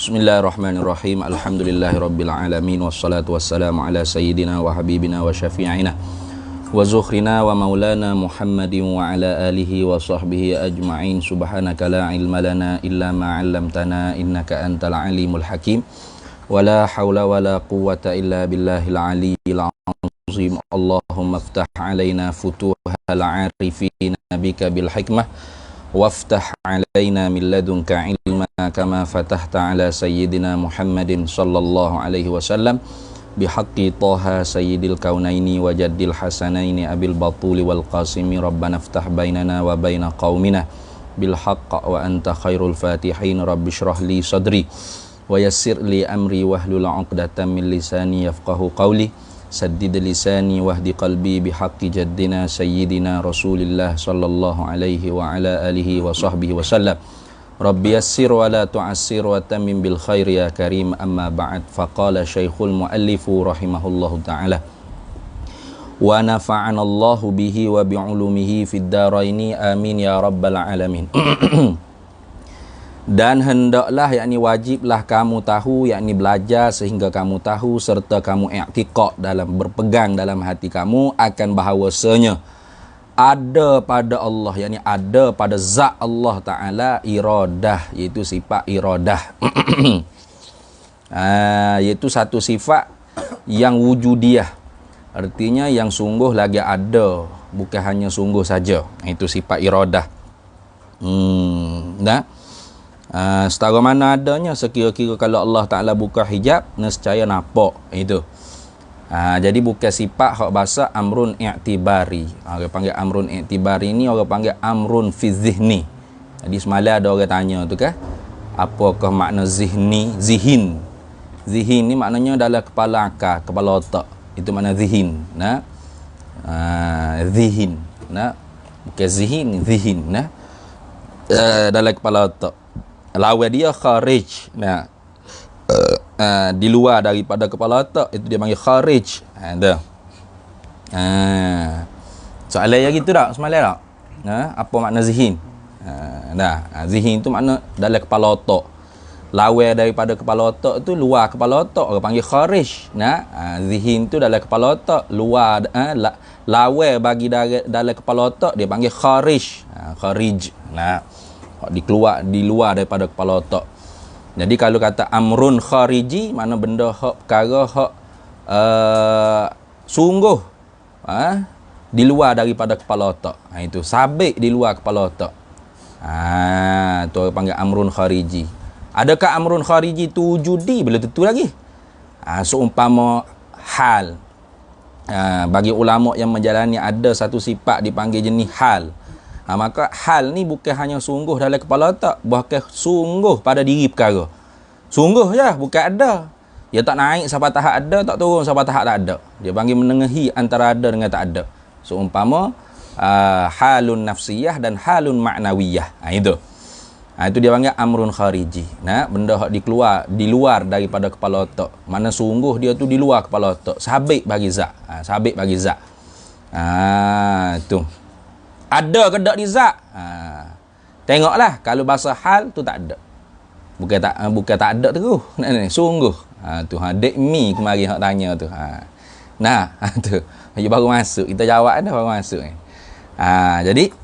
Bismillahirrahmanirrahim. Alhamdulillahirabbil alamin wassalatu wassalamu ala sayyidina wa habibina wa syafi'ina wa zukhrina wa maulana Muhammadin wa ala alihi wa sahbihi ajma'in. Subhanaka la ilma lana illa ma 'allamtana innaka antal alimul hakim. Wa la haula wa la quwwata illa billahil aliyyil azim. Allahumma iftah 'alaina futuhal 'arifina bika bil hikmah waftah alaina min ladunka ilma kama fatahta ala sayyidina Muhammadin sallallahu alaihi wasallam bihaqqi Taha sayyidil kaunaini wa jaddil hasanaini abil batuli wal qasimi rabbana iftah bainana wa baina qaumina bil haqq wa anta khairul fatihin rabbi shrah li sadri wa yassir li amri wahlul 'uqdatam min lisani yafqahu qawli saddid lisani wahdi qalbi bihaqqi jaddina sayyidina Rasulillah sallallahu alaihi wa ala alihi wa sahbihi wasallam. Rabbi yassir wa la tu'assir wa tammim bil khair ya karim. Amma ba'd. Faqala syekhul muallifu rahimahullahu ta'ala wa nafa'ana Allahu bihi wa bi'ulumihi fid daraini amin ya rabbal alamin. Dan hendaklah, yakni wajiblah kamu tahu, yakni belajar sehingga kamu tahu serta kamu i'tiqad dalam berpegang dalam hati kamu akan bahawasanya ada pada Allah, yakni ada pada zat Allah Ta'ala iradah, iaitu sifat iradah. Iaitu satu sifat yang wujudiyah, artinya yang sungguh lagi ada, bukan hanya sungguh saja. Itu sifat iradah. Setara mana adanya, sekira-kira kalau Allah Ta'ala buka hijab, nescaya nampak itu. Jadi bukan sifat hak bahasa amrun i'tibari. Orang panggil amrun i'tibari ni orang panggil amrun fi zihni. Jadi semalam ada orang tanya tu kan, apakah makna zihni? Zihin ni maknanya dalam kepala akal, kepala otak. Itu makna zihin. Zihin. Bukan zihin, zihin. Dalam kepala otak. Lawan dia kharij. Di luar daripada kepala otak, itu dia panggil kharij. Soalan yang gitu tak semalam tak? Apa makna zihin? Zihin tu makna dalam kepala otak. Lawan daripada kepala otak tu luar kepala otak, orang panggil kharij. Zihin tu dalam kepala otak, luar lawan bagi dalam kepala otak dia panggil kharij. Kharij. Dikeluar di luar daripada kepala otak. Jadi kalau kata amrun khariji, mana benda hak perkara hak sungguh di luar daripada kepala otak. Itu sabit di luar kepala otak. Tu orang panggil amrun khariji. Adakah amrun khariji tu wujudi? Belum tentu lagi. Seumpama hal. Bagi ulama yang menjalani ada satu sifat dipanggil jenis hal. Maka hal ni bukan hanya sungguh dalam kepala otak, bahkan sungguh pada diri perkara. Sungguh je, bukan ada. Dia tak naik sampai tahap ada, tak turun sampai tahap tak ada. Dia panggil menengahi antara ada dengan tak ada. Seumpama halun nafsiyah dan halun ma'nawiyah. Itu. Itu dia panggil amrun khariji. Benda hak di luar daripada kepala otak. Mana sungguh dia tu di luar kepala otak. Sabit bagi zat. Sabit bagi zat. Itu. Ada ke tak di zat? Tengoklah, kalau bahasa hal tu tak ada. Bukan tak ada terus. Sungguh. Tu dek mi kemari hak tanya tu. Tu. Dia baru masuk. Kita jawab dah baru masuk ni. Jadi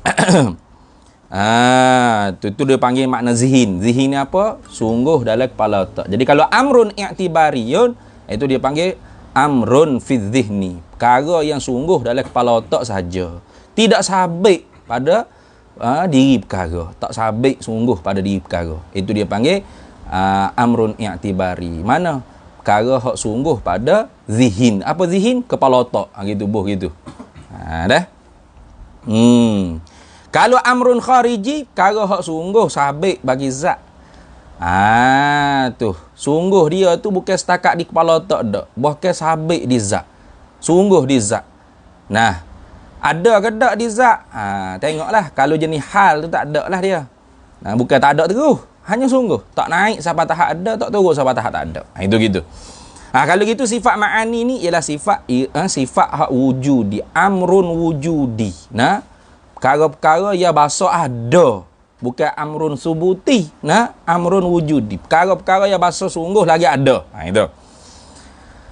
tu dia panggil makna zihin. Zihin ni apa? Sungguh dalam kepala otak. Jadi kalau amrun i'tibariyun, itu dia panggil amrun fi dhihni. Perkara yang sungguh dalam kepala otak sahaja. Tidak sabit pada diri perkara. Tak sabit sungguh pada diri perkara. Itu dia panggil amrun i'tibari. Mana perkara hak sungguh pada zihin. Apa zihin? Kepala otak. Gitu buh gitu. Dah. Kalau amrun khariji, perkara hak sungguh sabit bagi zat. Tu. Sungguh dia tu bukan setakat di kepala otak dak. Bahkan sabit di zat. Sungguh di zat. Ada ke tak di zat? Tengoklah. Kalau jenis hal tu tak ada lah dia. Bukan tak ada terus. Hanya sungguh. Tak naik sampai tahap ada, tak turun sampai tahap tak ada. Itu gitu. Kalau gitu sifat ma'ani ni ialah sifat hak wujudi. Amrun wujudi. Perkara-perkara yang bahasa ada. bukan amrun subuti, nah, amrun wujudi. Perkara-perkara yang bahasa sungguh lagi ada. Itu.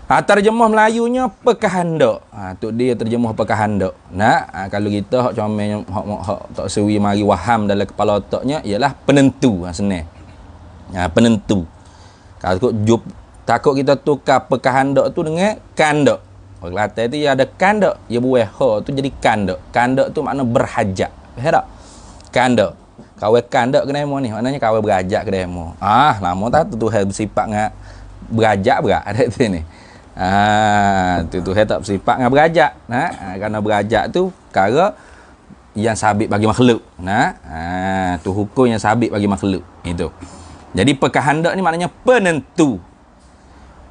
Terjemah Melayunya pekahanda. Tu dia terjemah pekahanda. Nah, kalau kita hak comel hak tak sewi mari waham dalam kepala otaknya ialah penentu, senang. Penentu. Kalau takut kita tukar pekahanda tu dengan kanda. Orang Kelantan tu ada kanda, dia buah ha tu jadi kanda. Kanda tu makna berhajat. Faham tak? Kanda. Kawai kanda ke demo ni, maknanya kawai berhajat ke demo. Lama tak tu Tuhan bersifat ngak berhajat berat ada tu ni. Tu Tuhan tak bersifat ngak berhajat. Kerana berhajat tu perkara yang sabit bagi makhluk. Tu hukum yang sabit bagi makhluk. Itu. Jadi pekahanda ni maknanya penentu.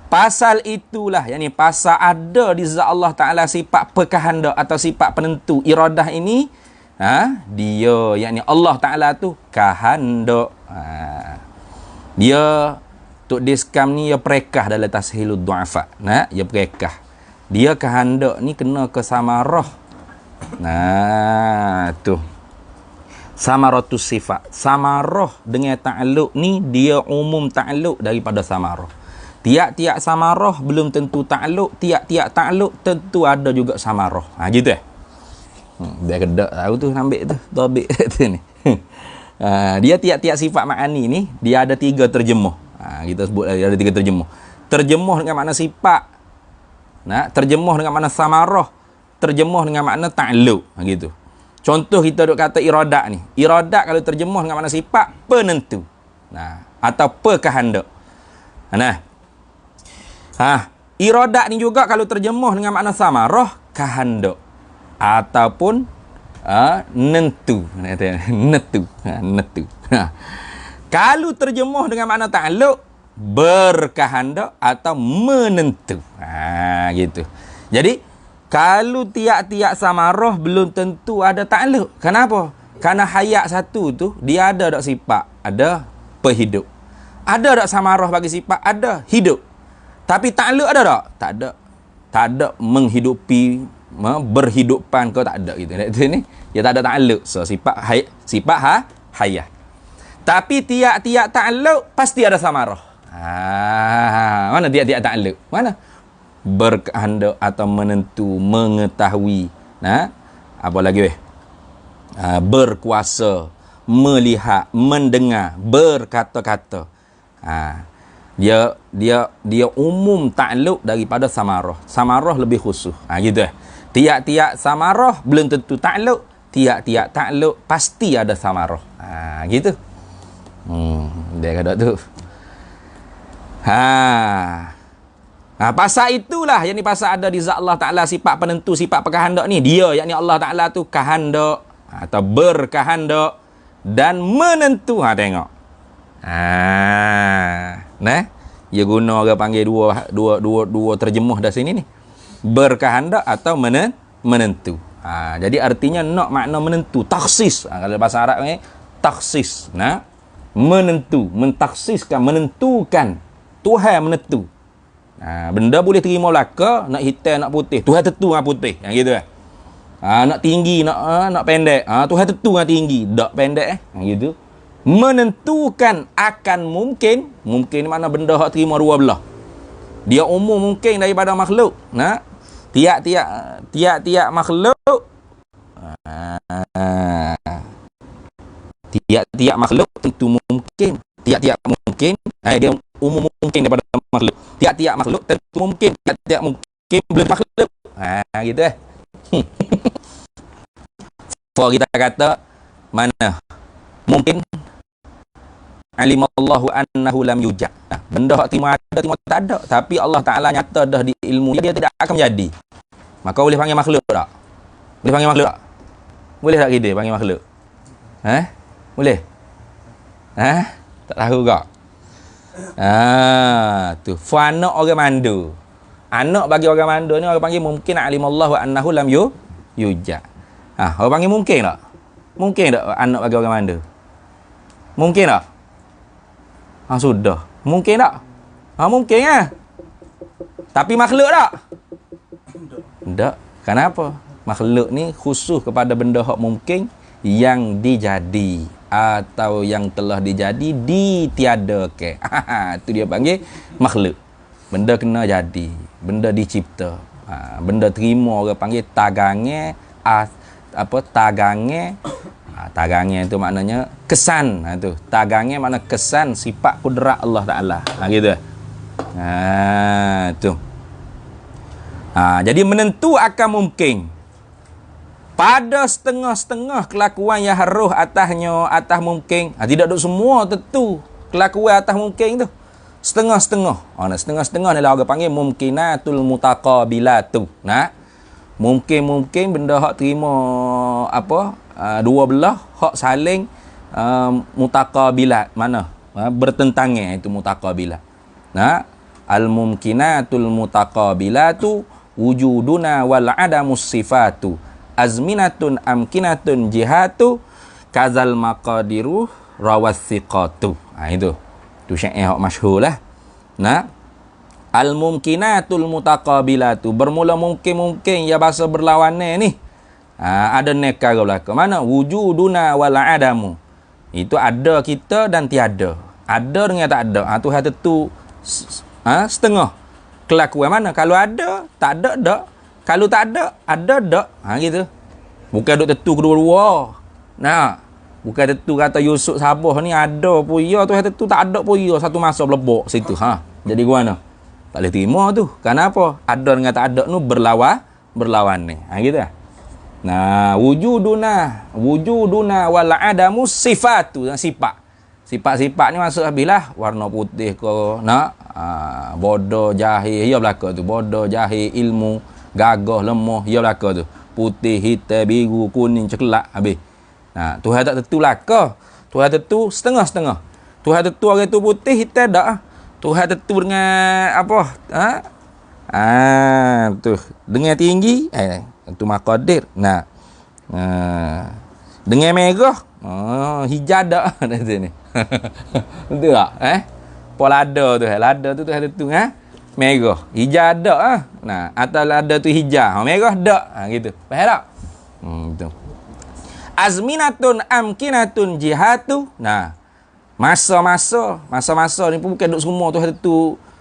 Pasal itulah, yakni pasal ada di zat Allah Ta'ala sifat pekahanda atau sifat penentu iradah ini, dia, yakni Allah Ta'ala tu kahanda. Dia Tok Diskam ni, dia perekah dalam Tashilud Du'afa. Dia perekah. Dia kahanda ni kena ke samarah. Tu. Samaratus sifat. Samarah dengan ta'alluq ni, dia umum ta'alluq daripada samarah. Tiap-tiap samarah belum tentu ta'alluq, tiap-tiap ta'alluq tentu ada juga samarah. Gitu dia kedak tahu tu ambil tu tabik tu ni. Dia tiap-tiap sifat ma'ani ni dia ada 3 terjemah. Kita sebut ada 3 terjemah. Terjemah dengan makna sifat. Terjemah dengan makna samarah, terjemah dengan makna ta'alluq. Gitu. Contoh kita duk kata iradat ni. Iradat kalau terjemah dengan makna sifat penentu. Atau pekahanda. Iradat ni juga kalau terjemah dengan makna samarah, kahanda ataupun nentu. Nentu. Kalau terjemah dengan makna ta'alluq, berkahanda atau menentu. Gitu. Jadi kalau tiap-tiap samarah belum tentu ada ta'alluq. Kenapa? Karena hayat satu tu dia ada dak sifat, ada perhidup. Ada dak samarah bagi sifat, ada hidup. Tapi ta'alluq ada tak? Tak ada. Tak ada menghidupi, berhidupan kau tak ada gitu. Ni dia tak ada ta'alluq. So sifat hayat. Tapi tiap-tiap ta'alluq pasti ada samarah. Mana tiap-tiap ta'alluq? Mana? Berkehendak atau menentu, mengetahui. Apa lagi berkuasa, melihat, mendengar, berkata-kata. Dia umum ta'alluq daripada samarah. Samarah lebih khusus. Gitu Tiap-tiap samarah belum tentu ta'alluq, tiap-tiap ta'alluq pasti ada samarah. Gitu. Dia kata tu. Pasal itulah yang ni pasal ada di zat Allah Ta'ala sifat penentu, sifat pekahandak ni. Dia yakni Allah Ta'ala tu kahandak atau berkahandak dan menentu. Tengok. Dia guna orang panggil dua terjemah dah sini ni. Berkahandak atau menentu. Jadi artinya nak makna menentu, taksis. Kalau bahasa Arab ni taksis. Menentu, mentaksiskan, menentukan. Tuhan menentu. Benda boleh terima belaka, nak hitam nak putih, Tuhan tentu dengan putih. Gitu nak tinggi nak pendek, Tuhan tentu dengan tinggi, tak pendek gitu. Menentukan akan mungkin mana benda hak terima dua belah. Dia umum mungkin daripada makhluk. Tiap-tiap makhluk tiap-tiap makhluk tentu mungkin, tiap-tiap mungkin dia umum mungkin daripada makhluk. Tiap-tiap makhluk tentu mungkin, tiap-tiap mungkin belum makhluk. Gitu So kita kata mana mungkin alimallahu annahu lam yujad. Benda hak terima ada, terima tak ada, tapi Allah Taala nyata dah di ilmu dia tidak akan menjadi. Maka boleh panggil makhluk tak? Boleh panggil makhluk tak? Boleh tak kita panggil makhluk? Boleh? Tak tahu kak? Tu anak orang mandu. Anak bagi orang mandu ni orang panggil mungkin alimallahu annahu lam yujad. Orang panggil mungkin tak? Mungkin tak anak bagi orang mandu? Mungkin tak? Sudah. Mungkin tak? Mungkin Tapi makhluk tak? Tak. Kenapa? Makhluk ni khusus kepada benda hak mungkin yang dijadi. atau yang telah dijadi ditiadakan. Itu dia panggil makhluk. Benda kena jadi, benda dicipta. Benda terima orang panggil tagange, tagange. Tagange itu maknanya kesan. Itu tagange makna kesan sifat kudrat Allah Taala. Gitu. Tu. Jadi menentu akan mungkin pada setengah-setengah kelakuan yang haruh atas mungkin. Tidak duk semua tentu kelakuan atas mungkin tu. Setengah-setengah. Setengah-setengah ni lah orang panggil mumkinatul mutaqabilatu. Mungkin benda hak terima dua belah hak saling mutaqabilat. Mana? Bertentangan itu mutaqabilat. Al-mumkinatul mutaqabilatu wujuduna wal adamus sifatu azminatun amkinatun jihatu kazal maqadiru rawathiqatu. Itu syair yang masyhur lah. Al-mumkinatul mutaqabilatu, bermula mungkin ya bahasa berlawanan ni. Ada nekara belaka. Mana? Wujuduna wal adamu. Itu ada kita dan tiada. Ada dengan tak ada. Tu hal tentu setengah. Kelakuan mana? Kalau ada, tak ada, tak. Kalau tak ada, ada, tak. Gitu. Bukan duk tentu kedua-dua. Bukan tentu kata Yusuf Sabah ni ada pun ya, tu tentu tak ada pun ya. Satu masa belebok situ. Jadi gimana? Tak boleh terima tu. Kenapa? Ada dengan tak ada tu berlawan ni. Gitu lah. Wujuduna wal adamu sifatu, sifat. Sifat-sifat ni maksud habislah warna putih ke, bodoh, jahil, ya belaka tu. Bodoh, jahil, ilmu, gagah, lemah, ya belaka tu. Putih, hitam, biru, kuning, coklat, habis. Tuhan tak tentu belaka. Tuhan tentu setengah-setengah. Tuhan tentu orang tu putih, hitam tak. Tuhan tentu dengan apa? Tu dengan tinggi, itu maqadir. Dengan merah, hijau dak ni. Betul tak? Polada tu, lada tu ada tu merah. Hijau dak atas lada tu hijau, merah dak. Gitu. Faham tak? Betul. Azminatun amkinatun jihatu. Masa-masa ni pun bukan duk semua tu tu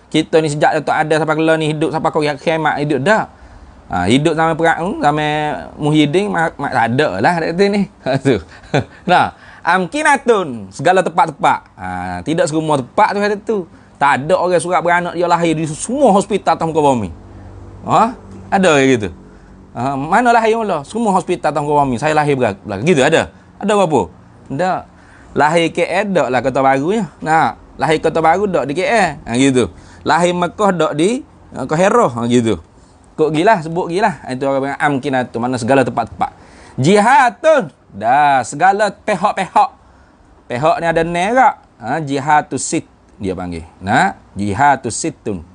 kita ni sejak tu ada sampai kelah ni hidup sampai kau kiamat hidup dah. Hidup sampai perang sampai Muhyiddin tak ada lah kata ni. Tu. Amkinatun segala tempat-tempat. Tidak semua tempat tu kata tu. Tak ada orang surat beranak dia lahir di semua hospital atas muka bumi. Ada gitu. Mana lahir mula? Semua hospital atas muka bumi. Saya lahir belakang. Gitu ada. Ada apa? Tak. Lahir KL dak lah Kota Barunya. Lahir Kota Baru dak di KL. Gitu. Lahir Mekah dak di Kairah. Gitu. Kok gila sebut gila. Itu orang panggil amkinatun, mana segala tempat-tempat. Jihatun. Dah segala pihak-pihak. Pihak ni ada nerak. Jihatus sit dia panggil. Jihatus situn.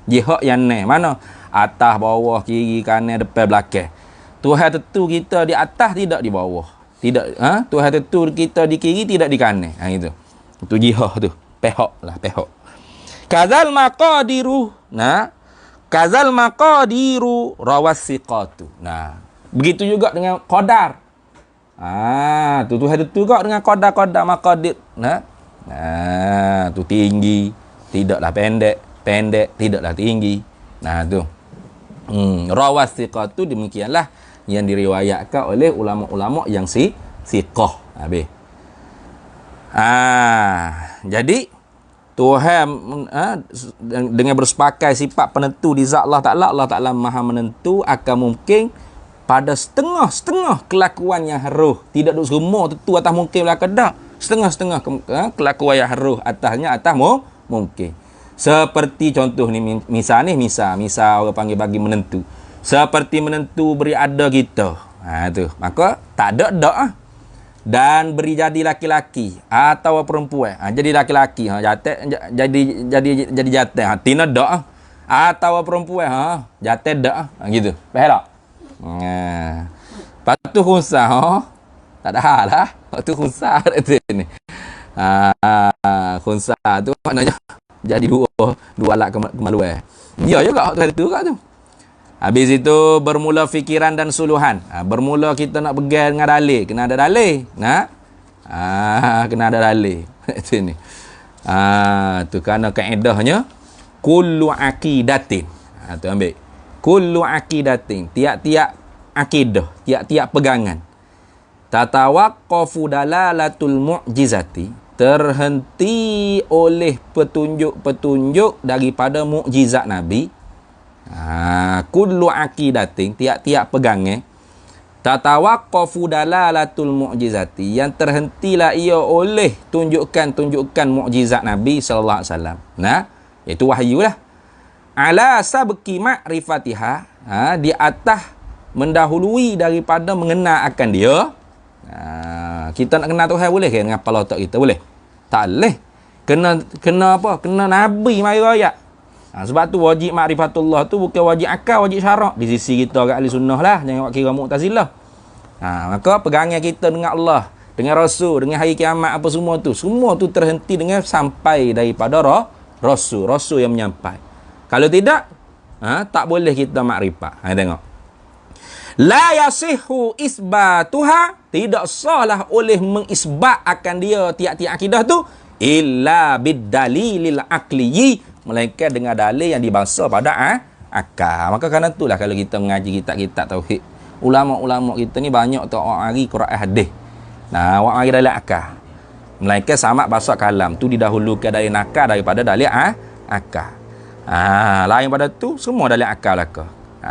Jihad yang ne. Mana? Atas, bawah, kiri, kanan, depan, belakang. Tuhan tentu kita di atas, tidak di bawah. Tidak, Tuhan tentu kita di kiri, tidak di kanan. Itu. Itu jihad tu. Pihak lah, pihak. Kazal maqadiru. Kazal maqadiru rawasiqatu. Begitu juga dengan qadar. Tu Tuhan tentu juga dengan qadar maqadir. Tu tinggi, tidaklah pendek, pendek, tidaklah tinggi. Tu. Rawasiqatu demikianlah yang diriwayatkan oleh ulama-ulama yang siqah. Habis. Jadi Tuhan dengan bersepakai sifat penentu di zat Allah Ta'ala Maha menentu akan mungkin pada setengah-setengah kelakuan yang haruh. Tidak duk semua tentu atas mungkin belaka dak. Setengah-setengah kelakuan yang haruh atasnya atas mungkin. Seperti contoh ni misal orang panggil bagi menentu. Seperti menentu beri ada kita. Tu. Maka tak ada dak. Dan beri jadi laki-laki atau perempuan. Jadi laki-laki, jadi jatah. Tina dak. Atau perempuan, jatah dak. Gitu. Faham tak? Patu khunsa, tak ada hal lah. Patu khunsa tu ni. Khunsa tu maknanya jadi dua alat kemaluan. Ya juga hak tu kat tu. Habis itu bermula fikiran dan suluhan. Bermula kita nak pegang dengan dalil. Kena ada dalil. Kena ada dalil. Sini. Tu kerana kaedahnya kullu aqidatin. Tu ambil. Kullu aqidatin, tiap-tiap akidah, tiap-tiap pegangan. Tatawaqqafu dalalatul mu'jizati, terhenti oleh petunjuk-petunjuk daripada mukjizat Nabi. Kullu aqidatin, tiap-tiap pegangan. Tatawaqqafu dalalatul mu'jizati, yang terhentilah ia oleh tunjukkan mukjizat Nabi sallallahu alaihi wasallam. Nah, iaitu wahyu lah. Ala sabqi ma'rifatiha, di atas mendahului daripada mengenal akan dia. Kita nak kenal Tuhan boleh ke dengan kepala otak kita? Boleh? Tak boleh. Kena apa? Kena Nabi mari royak. Sebab tu wajib ma'rifatullah tu bukan wajib akal, wajib syarak. Di sisi kita orang ahli sunnah lah, jangan buat kira Mu'tazilah. Maka pegangan kita dengan Allah, dengan Rasul, dengan hari kiamat apa semua tu terhenti dengan sampai daripada Rasul yang menyampai. Kalau tidak, tak boleh kita makrifat. Tengok. La yasihu isbatuha, tidak sahlah oleh mengisbat akan dia tiap-tiap akidah tu illa bid-dalilil aqliyi, melainkan dengan dalil yang dibangsa pada akal. Maka kerana itulah kalau kita mengaji kitab-kitab tauhid, ulama-ulama kita ni banyak tu orang hari Quran hadis. Orang hari dalil akal. Melainkan sama bahasa kalam tu didahulukan dari nakal daripada dalil akal. Lain pada tu semua dalil akal belaka.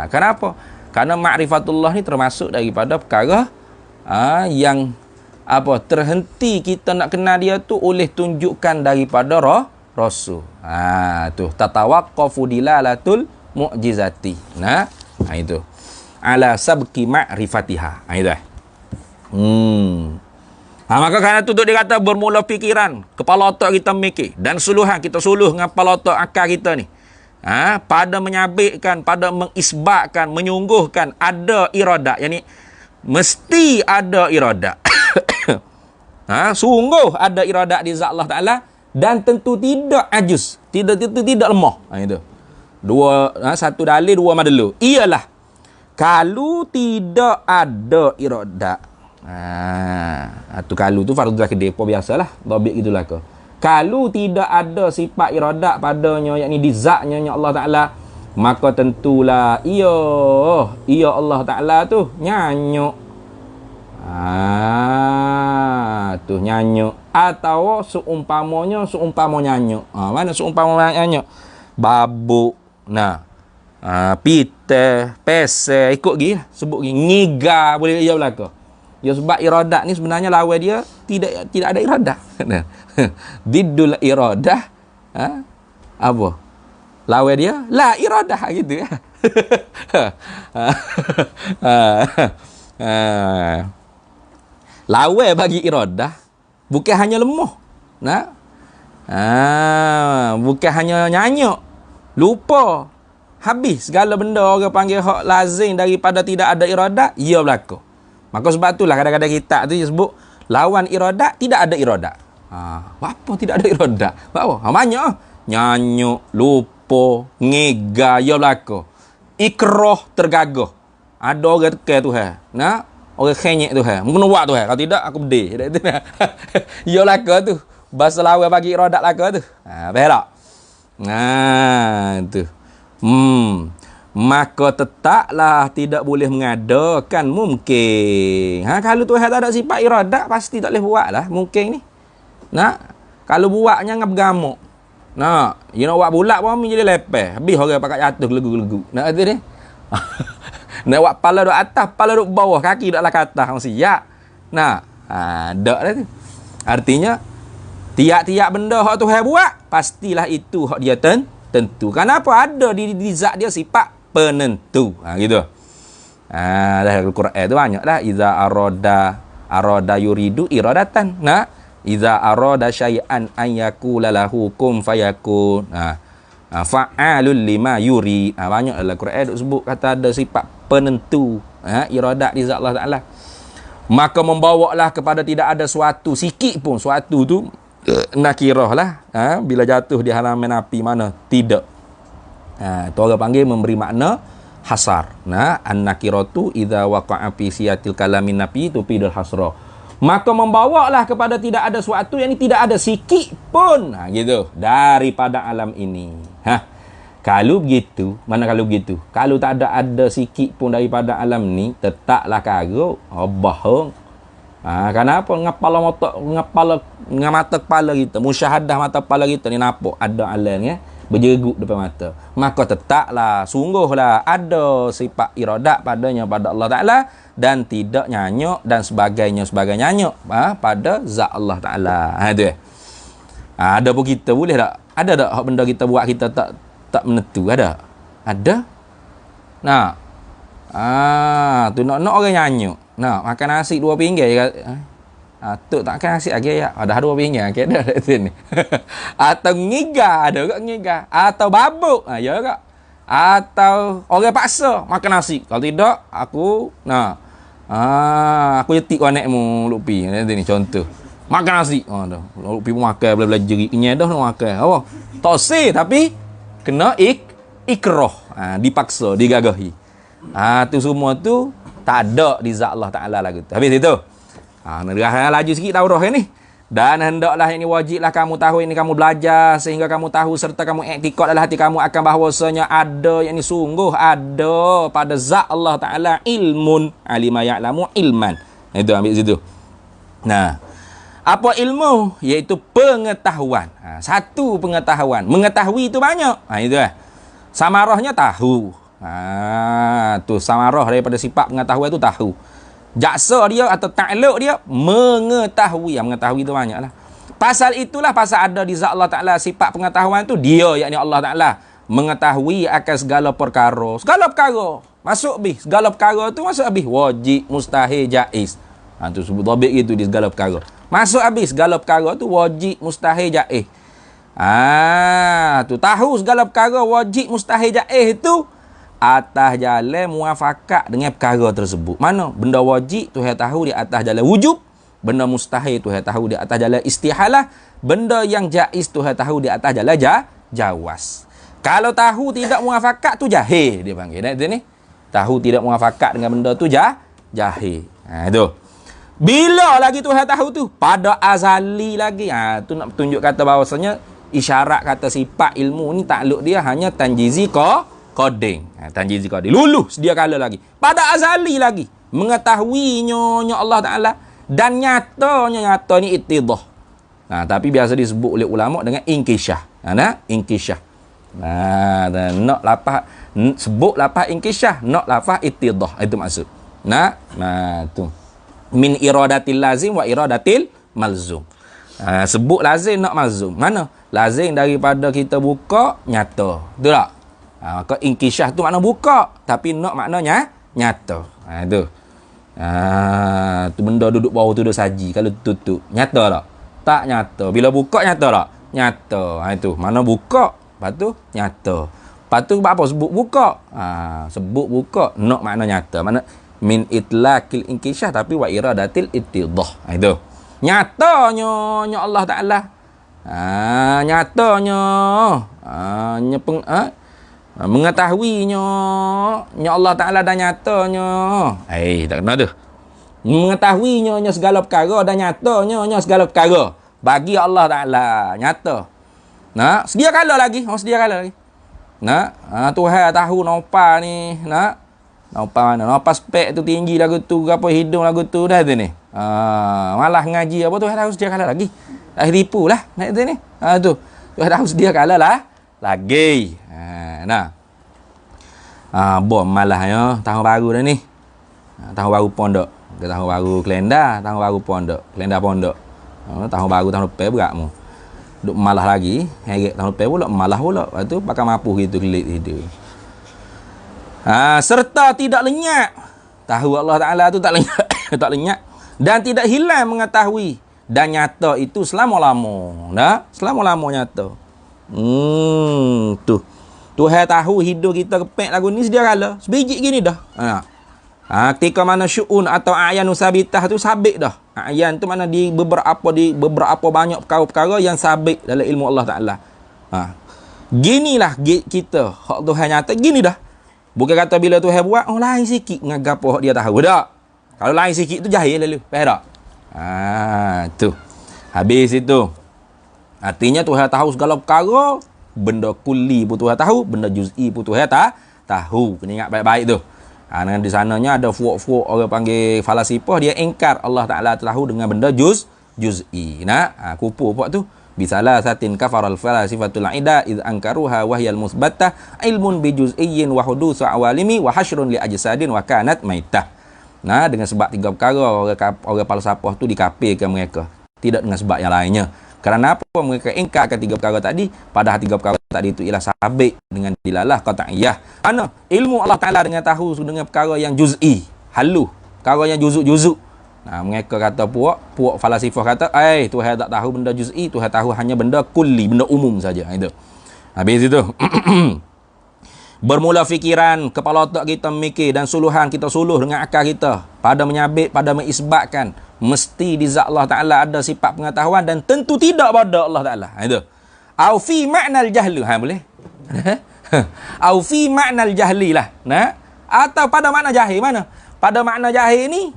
Kenapa? Kerana ma'rifatullah ni termasuk daripada perkara yang terhenti kita nak kenal dia tu oleh tunjukkan daripada Rasul. Tu tatawaqqafu dilalatul mu'jizati. Itu. Ala sabqi ma'rifatiha. Itu. Maka kerana tu dia kata bermula fikiran, kepala otak kita mikir dan suluhan kita suluh dengan kepala otak akal kita ni. Pada menyabitkan, pada mengisbatkan, menyungguhkan ada iradat, yakni mesti ada iradat. Sungguh ada iradat di zat Allah Ta'ala dan tentu tidak ajuz, tidak lemah. Itu. Satu dalil, dua madlu. Ialah kalau tidak ada iradat. Tu kalau tu fardhu kedai apa biasalah, dhabit gitulah ke. Kalau tidak ada sifat iradat padanya, yakni di zatnya Allah Ta'ala, maka tentulah ia Allah Ta'ala tu nyanyuk. Tu nyanyuk. Atau seumpama nyanyuk. Mana seumpama nyanyuk? Babuk. Pite, pese, ikut lagi. Sebut lagi. Ngiga boleh ia belaka. Ya sebab iradat ni sebenarnya lawan dia tidak ada iradat. Diddul iradah apa? Lawan dia la iradah gitu ya. Lawan bagi iradah bukan hanya lemah. Bukan hanya nyanyuk, lupa, habis segala benda orang panggil hak lazim daripada tidak ada iradat, ia berlaku. Maka sebab itulah kadang-kadang kitab tu dia sebut lawan iradat tidak ada iradat. Apa tidak ada iradat? Apa? Banyak. Nyanyuk, lupa, ngega, ya belaka. Ikrah, tergagah. Ada orang tekan Tuhan. Orang khenyek Tuhan. Mungkin buat Tuhan. Kalau tidak, aku bedih. Ya belaka tu. Bahasa lawan bagi iradat laka tu. Faham tak? Tu. Maka tetaplah tidak boleh mengadakan mungkin. Kalau Tuhan tak ada sifat iradat, pasti tak boleh buat lah mungkin ni. Kalau buatnya ngap gamuk. You nak buat bulat pun jadi lepeh. Habis orang pakai jatuh gelegu-gelegu. Kata ni. Nak buat kepala duduk atas, kepala duduk bawah, kaki duduklah ke atas. Mesti ya. Tak lah tu. Artinya, tiap-tiap benda hak Tuhan buat, pastilah itu hak dia tentu. Kenapa? Ada di zat dia sifat penentu. Gitu. Dalam Al-Quran tu banyak lah. Iza arada yuridu iradatan. Iza arada syai'an an yakula lahu kum fayakun. Fa'alul lima yuri. Banyak dalam Al-Quran duk sebut kata ada sifat penentu. Iradat di zat Allah Ta'ala. Maka membawalah kepada tidak ada suatu sikit pun. Suatu tu nakirah lah. Bila jatuh di halaman api mana? Tidak. Tu orang panggil memberi makna hasar. An-nakiratu idza waqa'a fi siyatil kalamin nafi tufidul hasra. Maka membawalah kepada tidak ada suatu yang tidak ada sikit pun. Gitu. Daripada alam ini. Kalau begitu, mana kalau begitu? Kalau tak ada sikit pun daripada alam ni, tetaplah kagak. Bohong. Kenapa? Mata kepala kita, musyahadah mata kepala kita ni nampak ada alam ya, berjeruk depan mata. Maka tetaplah, sungguhlah ada sifat iradat padanya pada Allah Ta'ala dan tidak nyanyuk dan sebagainya nyanyuk pada zat Allah Ta'ala. Itu ada pun kita boleh tak? Ada tak benda kita buat kita tak menentu? Ada. Nah. Tu nak orang nyanyuk. Nah, makan nasi 2 pinggir tu takkan nasi lagi ya. Dah 2 pinggir ke dah kat sini. Atau ngiga, ada ke ngiga? Atau babuk. Ya ke? Atau orang paksa makan nasi. Kalau tidak, aku aku jetik konekmu Lupi. Ni contoh. Makan nasi. Lupi pun makan bela-bela jerit. Ini dah nak makan. Apa? Tak sih tapi kena ikrah. Dipaksa, digagahi. Tu semua tu tak ada di zat Allah Ta'ala lagu tu. Habis itu. Nerah laju sikit tahu roh ni. Dan hendaklah ini wajiblah kamu tahu ini, kamu belajar sehingga kamu tahu serta kamu iktikad dalam hati kamu akan bahawasanya ada yang ini sungguh ada pada zat Allah Ta'ala ilmun alima ya'lamu ilman. Itu ambil situ. Nah, apa ilmu? Iaitu pengetahuan. Satu pengetahuan. Mengetahui itu banyak. Itu samarahnya tahu. Tu samarah daripada sifat pengetahuan tu tahu. Jaksa dia atau ta'alluq dia mengetahui. Mengetahui tu banyaklah. Pasal itulah pasal ada di zat Allah Ta'ala sifat pengetahuan tu dia yakni Allah Ta'ala mengetahui akan segala perkara. Segala perkara masuk habis. Segala perkara tu masuk habis. Wajib, mustahil, jaiz. Tu sebut dhabit gitu di segala perkara. Masuk habis segala perkara tu wajib, mustahil, jaiz. Tu tahu segala perkara wajib, mustahil, jaiz itu atas jalan muafakat dengan perkara tersebut. Mana? Benda wajib tu saya tahu di atas jalan wujub. Benda mustahil tu saya tahu di atas jalan istihalah. Benda yang jaiz tu saya tahu di atas jalan jawaz. Kalau tahu tidak muafakat tu jahil dia panggil. Itu ni. Tahu tidak muafakat dengan benda tu jahil. Itu. Bila lagi tu saya tahu tu? Pada azali lagi. Tu nak tunjuk kata bahawasanya isyarat kata sifat ilmu ni takluk dia hanya tanjizi koding. Tanjizi koding. Lulu sedia kala lagi. Pada azali lagi. Mengetahuinya Allah Ta'ala. Dan nyata ni ittidah. Tapi biasa disebut oleh ulama dengan inkishah. Inkishah. Nak lapah. Sebut lapah inkishah. Nak lapah ittidah. Itu maksud. Tu. Min iradatil lazim wa iradatil malzum. Sebut lazim nak malzum. Mana? Lazim daripada kita buka, nyata. Betul tak? Maka inkishah tu makna buka, tapi nak maknanya nyata. Itu. Tu benda duduk bawah tu dah saji. Kalau tutup, nyata tak? Tak nyata. Bila buka nyata tak? Nyata. Itu. Mana buka, lepas tu nyata. Lepas tu apa sebut buka? Sebut buka, nak makna nyata. Mana min itlaqil inkishah tapi wa iradatil ittidah. Itu. Nyatanya Allah Ta'ala. Nyatanya. Mengetahuinya Allah Ta'ala dan nyatanya. Tak kena tu. Mengetahuinya segala perkara dan nyatanya segala perkara. Bagi Allah Ta'ala nyata. Sedia kala lagi. Sedia kala lagi. Tuhan tahu nampak ni. Nampak mana? Nampak spek tu tinggi lagu tu. Apa hidung lagu tu dah tu ni. Malah ngaji apa Tuhan tahu sedia kala lagi. Tak tipu lah. Nak tu ni. Tu. Tuhan tahu sedia kala lah. Lagi. Bom malah ya. Tahun baru dah ni. Tahun baru pondok. Tahun baru kelenda. Tahun baru pondok. Kelenda pondok. Tahun baru tahun lepas beratmu. Duk malah lagi. Heret tahun lepas pula malah pula. Lepas tu pakai mapuh gitu kelit gitu. Serta tidak lenyap. Tahu Allah Ta'ala tu tak lenyap. Tak lenyap. Dan tidak hilang mengetahui. Dan nyata itu selama-lama. Selama-lama nyata. Tu. Tuhan tahu hidup kita kepek lagu ni sedia kala. Sebiji gini dah. Ketika mana syu'un atau ayan sabitah tu sabit dah. Ayan tu mana di beberapa banyak perkara-perkara yang sabit dalam ilmu Allah Ta'ala. Ginilah kita. Hak Tuhan nyata gini dah. Bukan kata bila Tuhan buat, lain sikit ngagapo dia tahu. Tak. Kalau lain sikit tu jahil lalu. Faham tak? Tu. Habis itu. Artinya Tuhan tahu segala perkara. Benda kulli pun Tuhan tahu. Benda juz'i pun Tuhan tahu. Kena ingat baik-baik tu. Dan di sananya ada fuak-fuak orang panggil falasifah. Dia ingkar Allah Ta'ala tahu dengan benda juz'i. Kupu puak tu. Bisalah satin kafaral falasifatul ida id ankaruha wahyal musbattah ilmun bi juz'iyyin wa hudusu awalimi wa hasyrun li ajsadin wa kanat maitah. Dengan sebab 3 perkara orang falsafah tu dikafirkan mereka. Tidak dengan sebab yang lainnya. Kerana apa mereka ingkarkan 3 perkara tadi? Padahal 3 perkara tadi itu ialah sabit dengan dilalah qat'iyah. Ilmu Allah Ta'ala dengan tahu dengan perkara yang juz'i, halu, perkara yang juzuk-juzuk. Mereka kata puak falasifah kata, Tuhan tak tahu benda juz'i, Tuhan tahu hanya benda kulli, benda umum saja. Itu. Habis itu. Bermula fikiran, kepala otak kita memikir dan suluhan kita suluh dengan akal kita pada menyabit, pada mengisbatkan mesti di zat Allah Ta'ala ada sifat pengetahuan dan tentu tidak pada Allah Ta'ala. Itu. Au fi ma'nal jahli. Boleh? Au fi ma'nal jahli lah. Atau pada makna jahil mana? Pada makna jahil ni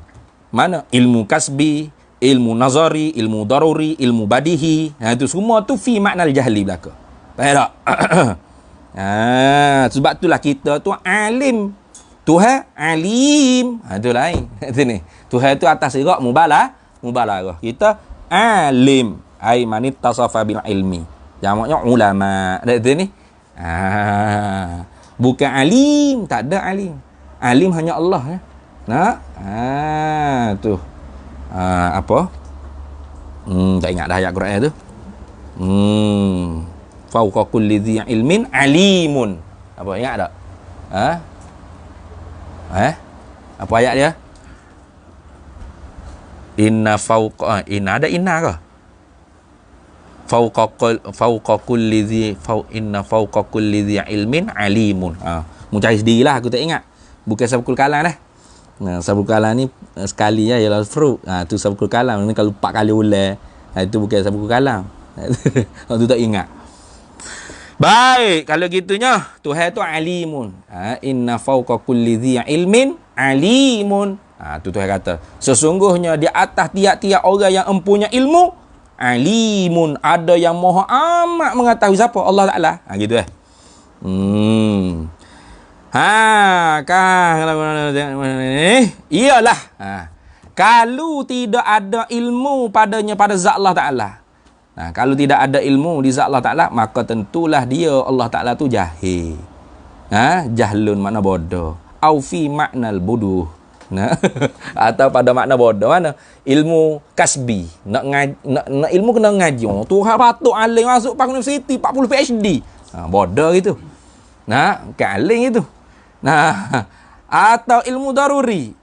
mana? Ilmu kasbi, ilmu nazari, ilmu daruri, ilmu badihi. Itu semua tu fi ma'nal jahli belaka. Tak? Sebab itulah kita tu alim. Tuhan alim. Itu lain. Itu ni. Tuhan tu atas sirat mubalarah. Kita alim. Ai manit tasafa bil ilmi. Jamaknya ulama. Itu ni. Bukan alim, tak ada alim. Alim hanya Allah. Tu. Apa? Tak ingat dah ayat Quran tu. Fauqa kulli dhi ilmin alimun. Apa ingat tak? Apa ayat dia? Inna fauqa ada inna ke? Fauqa kulli dhi inna fauqa kulli dhi ilmin alimun. Mu cari sendirilah, aku tak ingat. Bukan sabukul kalam dah. Sabukul kalam ni sekali ya ialah furu. Tu sabukul kalam ni kalau 4 kali ulang. Itu bukan sabukul kalam. Tu tak ingat. Baik, kalau gitunya Tuhan tu alimun. Inna fauqa kulli dhi ilmin alimun. Tu Tuhan kata, sesungguhnya di atas tiap-tiap orang yang empunya ilmu, alimun, ada yang maha amat mengetahui siapa Allah Ta'ala. Gitu iyalah. Kalau tidak ada ilmu padanya pada zat Allah Ta'ala. Kalau tidak ada ilmu di zat Allah Ta'ala, maka tentulah dia Allah Ta'ala tu jahil. Jahlun makna bodoh. Au fi maknal buduh. Atau pada makna bodoh mana? Ilmu kasbi. Nak ilmu kena ngaji. Tuhan patut alim masuk Pak Universiti 40 PhD. Bodoh gitu. Bukan alim itu. Atau ilmu daruri.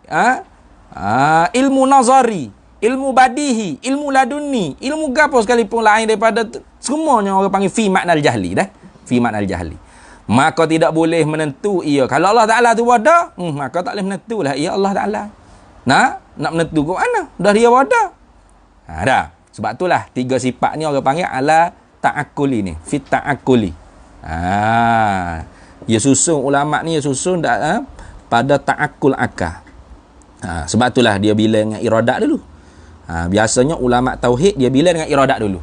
Ilmu nazari. Ilmu badihi, ilmu laduni, ilmu gapo sekalipun lain daripada semuanya orang panggil fi maknal jahli dah. Fi maknal jahli. Maka tidak boleh menentu ia. Kalau Allah Ta'ala tu ada, maka tak boleh menentulah ia Allah Ta'ala. Nak menentu ke mana? Dah dia ada. Dah. Sebab itulah 3 sifat ni orang panggil ala ta'akuli ni. Fit ta'akuli. Dia susun ulama ni, dia susun pada ta'akul akal. Sebab itulah dia bila dengan iradat dulu. Biasanya ulama tauhid dia bila dengan iradat dulu.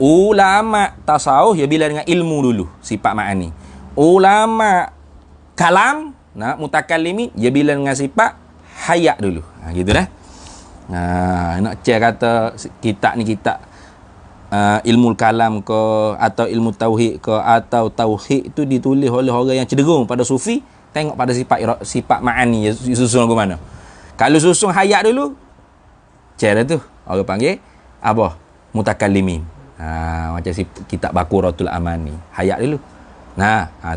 Ulama tasawuf dia bila dengan ilmu dulu, sifat ma'ani. Ulama kalam, mutakallimi dia bila dengan sifat hayat dulu. Gitu dah. Nak cek kata kitab ni kitab ilmu kalam ke atau ilmu tauhid ke atau tauhid itu ditulis oleh orang yang cenderung pada sufi, tengok pada sifat ma'ani susun ke mana. Kalau susun hayat dulu, cara tu orang panggil apa? Mutakallimin. Macam si kitab Baqaratul Amani. Hayat dulu.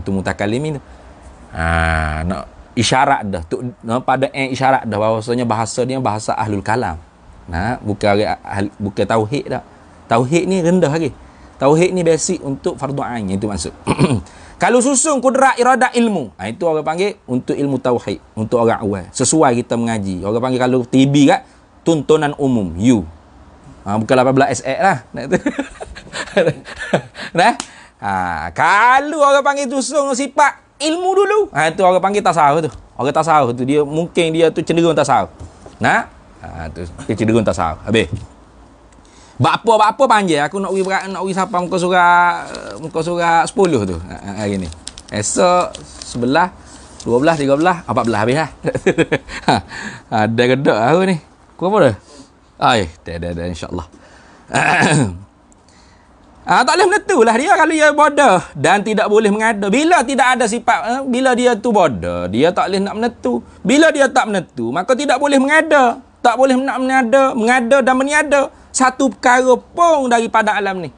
Tu mutakallimin tu. Nak isyarat dah tu, pada isyarat dah bahawasanya bahasa dia bahasa ahlul kalam. Bukan tauhid dah. Tauhid ni rendah lagi. Tauhid ni basic untuk fardu ain, itu maksud. Kalau susun kudrat iradat ilmu, itu orang panggil untuk ilmu tauhid, untuk orang awam. Sesuai kita mengaji. Orang panggil kalau TB kat tuntunan umum, U. Bukan 18 SX lah. Kalau orang panggil susun sifat ilmu dulu, itu orang panggil tasawuf tu. Orang tasawuf tu dia mungkin dia tu cenderung tasawuf. Tu cenderung tak sah. Habis. Bapa panjang aku nak pergi siapa muka surat 10 tu. Hari ni. Esok 11, 12, 13, 14 habis lah. Ada gedak aku ni. Kau apa dah? Dah insya-Allah. Tak boleh menentu lah dia kalau dia bodoh dan tidak boleh mengada. Bila tidak ada sifat, bila dia tu bodoh, dia tak boleh nak menentu. Bila dia tak menentu, maka tidak boleh mengada. Tak boleh nak mengada dan meniada satu perkara pun daripada alam ni.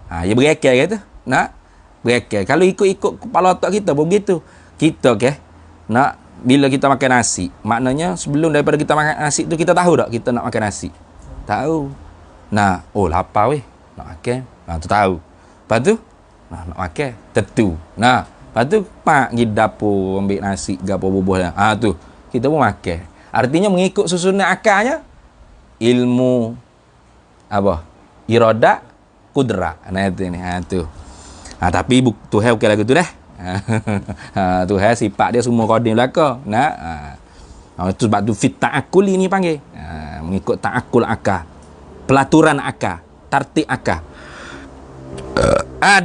Dia berekal kata. Nak berekal. Kalau ikut kepala otak kita pun begitu. Kita nak bila kita makan nasi, maknanya sebelum daripada kita makan nasi tu kita tahu tak kita nak makan nasi? Tahu. Nah, lapar weh. Nak makan. Tu tahu. Lepas tu nak makan. Tentu. Lepas tu pak pergi dapur ambil nasi gapo bubuh dah. Tu kita pun makan. Artinya mengikut susunan akalnya ilmu apa? Iradat, kudrat. Itu ni. Tu. Tapi Tuhan bukan lagu tu dah. Tuhan sifat dia semua kodim belaka. Itu sebab tu fit ta'akul ini panggil. Mengikut ta'akul akal. Pelaturan akal, tertib akal.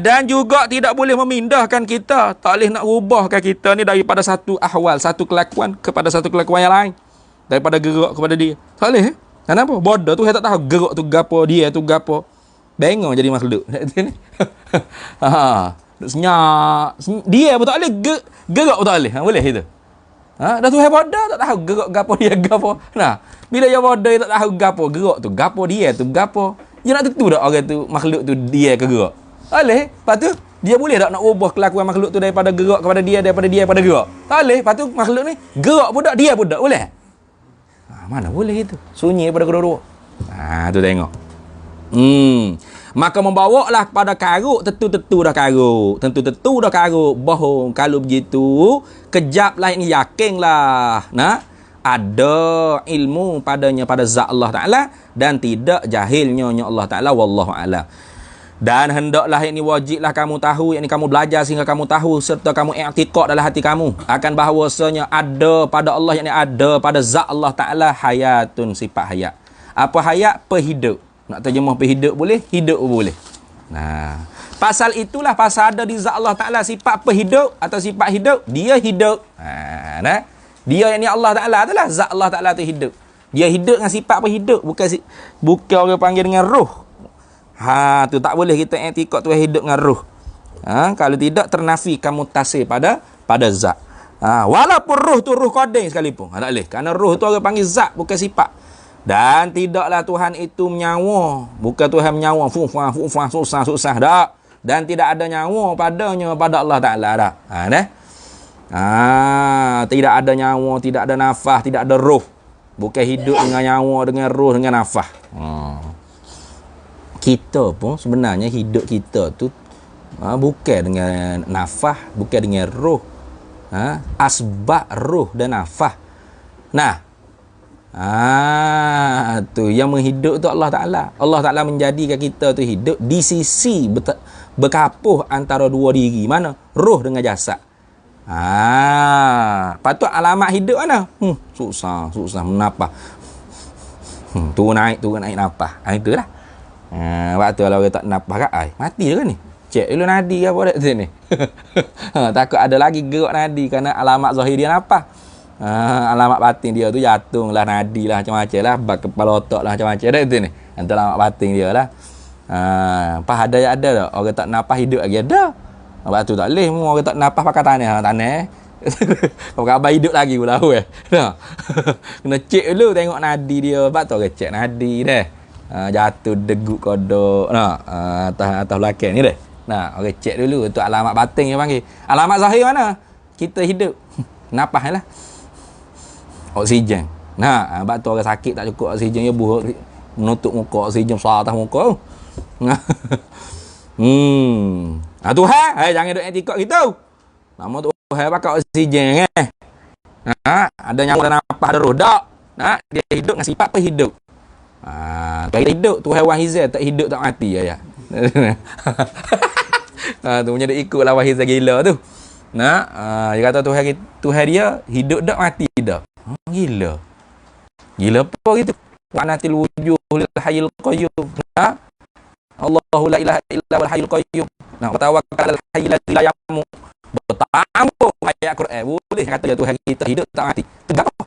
Dan juga tidak boleh memindahkan kita, tak boleh nak ubahkan kita ni daripada satu ahwal, satu kelakuan kepada satu kelakuan yang lain, daripada gerak kepada dia. Tak boleh. Kenapa? Bodoh tu saya tak tahu gerak tu gapo, dia tu gapo. Bengong jadi makhluk. Senyak. Dia pun tak boleh, gerak pun tak boleh. Boleh itu. Dah tu saya bodoh tak tahu gerak gapo dia gapo. Bila dia bodoh dia tak tahu gapo, gerak tu gapo, dia tu gapo. Dia nak tentu tak orang tu makhluk tu dia ke gerak? Boleh. Lepas tu dia boleh tak nak ubah kelakuan makhluk tu daripada gerak kepada dia, daripada dia kepada gerak? Tak boleh. Lepas tu makhluk ni gerak pun tak, dia pun tak. Boleh? Mana boleh itu? Sunyi daripada kedua-dua. Tu tengok. Maka membawalah kepada karuk, tentu dah karuk. Tentu dah karuk. Bohong. Kalau begitu, kejaplah ini, yakinlah. Ada ilmu padanya pada zat Allah Ta'ala dan tidak jahilnya Allah Ta'ala, wallahu a'lam. Dan hendaklah ini wajiblah kamu tahu, yakni kamu belajar sehingga kamu tahu serta kamu i'tiqad dalam hati kamu akan bahawasanya ada pada Allah, yakni ada pada zat Allah Ta'ala hayatun, sifat hayat. Apa hayat? Perhidup. Nak terjemah perhidup boleh, hidup boleh. Pasal itulah, pasal ada di zat Allah Ta'ala sifat perhidup atau sifat hidup, dia hidup. Dia yang ni Allah Ta'ala itulah zat Allah Ta'ala tu hidup. Dia hidup dengan sifat perhidup, bukan orang panggil dengan roh. Tu tak boleh kita i'tiqad tu hidup dengan roh. Kalau tidak ternafi kamu tasir pada zat. Walaupun roh tu roh kodeng sekalipun. Tak boleh. Kerana roh tu orang panggil zat, bukan sifat. Dan tidaklah Tuhan itu menyawa. Bukan Tuhan menyawa. Fufah, susah. Tak. Dan tidak ada nyawa padanya, pada Allah Ta'ala. Tak. Tidak ada nyawa, tidak ada nafas, tidak ada roh. Bukan hidup dengan nyawa, dengan roh, dengan nafas. Kita pun sebenarnya hidup kita tu bukan dengan nafas, bukan dengan roh. Asbab roh dan nafas. Tu yang menghidup tu Allah Ta'ala. Allah Ta'ala menjadikan kita tu hidup di sisi berkapuh antara dua diri. Mana? Roh dengan jasad. Patut alamat hidup mana? Susah menapah. Turun naik napah. Itulah. Waktu kalau orang tak napah kat mati ke ni? Cek dulu nadi apa dak sini. Takut ada lagi gerak nadi kerana alamat zahir dia napah. Alamat batin dia tu jatunglah nadi lah macam-macam lah, bak kepala otak lah macam-macam dak tu ni. Antara alamat batin dia lah. Pas ada tak orang tak napah hidup lagi ada. Sebab tu tak boleh orang tak napah pakai tanah. Kau khabar hidup lagi pula kena cek dulu tengok nadi dia. Sebab tu orang cek nadi dah. Jatuh degup kodok atas belakang ni dah. Orang cek dulu tu alamat batin dia panggil. Alamat zahir mana? Kita hidup. Napah lah. Oksigen. Sebab tu orang sakit tak cukup oksigen dia buh menutup muka, oksigen besar atas muka. Tuhan, jangan duk etikot gitu. Nama Tuhan pakai oksigen ada nyawa dan apa ada roh tak. Dia hidup dengan sifat perhidup. Kalau hidup Tuhan wahizah, tak hidup tak mati ya. Tu punya dia ikutlah wahizah gila tu. Dia kata Tuhan dia hidup tak mati tak. Gila. Gila apa gitu? Wa anatil wujuh lil hayyil qayyum. Nah, Allahu la ilaha illa wal hayyul qayyum. Nah, wa tawakkal al hayyil ladzi la yamut. Bertambung ayat Quran. Boleh kata dia Tuhan kita hidup tak mati. Tegak apa?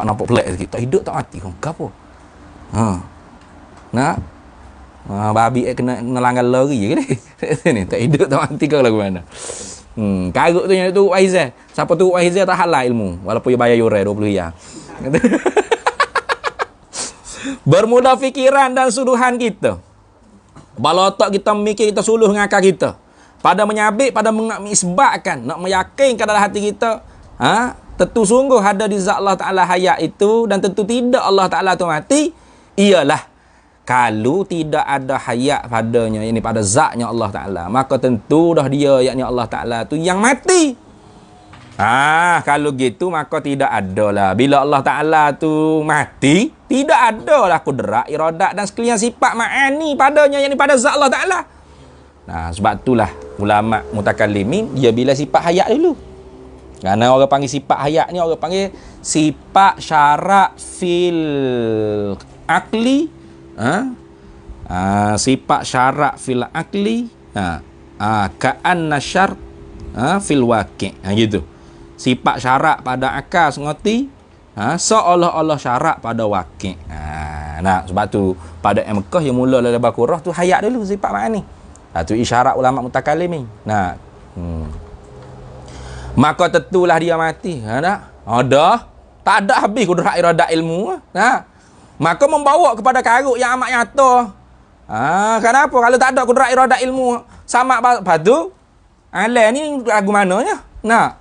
Nampak pelik sikit. Tak hidup tak mati. Gapo? Nah. Babi kena langgar lari je ke ni. Tak hidup tak mati kau lagu mana. Karut tu yang tu Aizal. Siapa tu Aizal tak halal ilmu walaupun dia bayar yurai 20 riyal. Bermula fikiran dan suduhan kita. Bala otak kita mikir, kita suluh dengan akal kita. Pada menyabik, pada mengisbatkan, nak meyakinkan dalam hati kita, tentu sungguh ada di zat Allah Ta'ala hayat itu, dan tentu tidak Allah Ta'ala tu mati, ialah kalau tidak ada hayat padanya, ini pada zatnya Allah Ta'ala, maka tentu dah dia, yakni Allah Ta'ala tu yang mati. Kalau gitu maka tidak ada lah. Bila Allah Ta'ala tu mati, tidak ada lah kudrat, iradat dan sekalian sifat ma'ani padanya, yang pada zat Allah Ta'ala. Nah, sebab itulah ulama mutakallimin dia bila sifat hayat dulu. Kerana orang panggil sifat hayat ni, orang panggil sifat syarak fil akli. Sifat syarak fil akli. Ka'anna syar fil waqi'. Gitu. Sifat syarak pada akal sengerti, seolah-olah syarak pada waqi'. Nah, sebab tu pada Mekah yang mula dari Baqarah tu hayat dulu sifat ma'ani. Tu isyarat ulama mutakallimin. Nah. Maka tentulah dia mati. Dah. Tak ada habis kudrat iradat ilmu. Maka membawa kepada karut yang amat nyata. Kenapa? Kalau tak ada kudrat iradat ilmu sama padu, alam ni lagu mananya? Nah.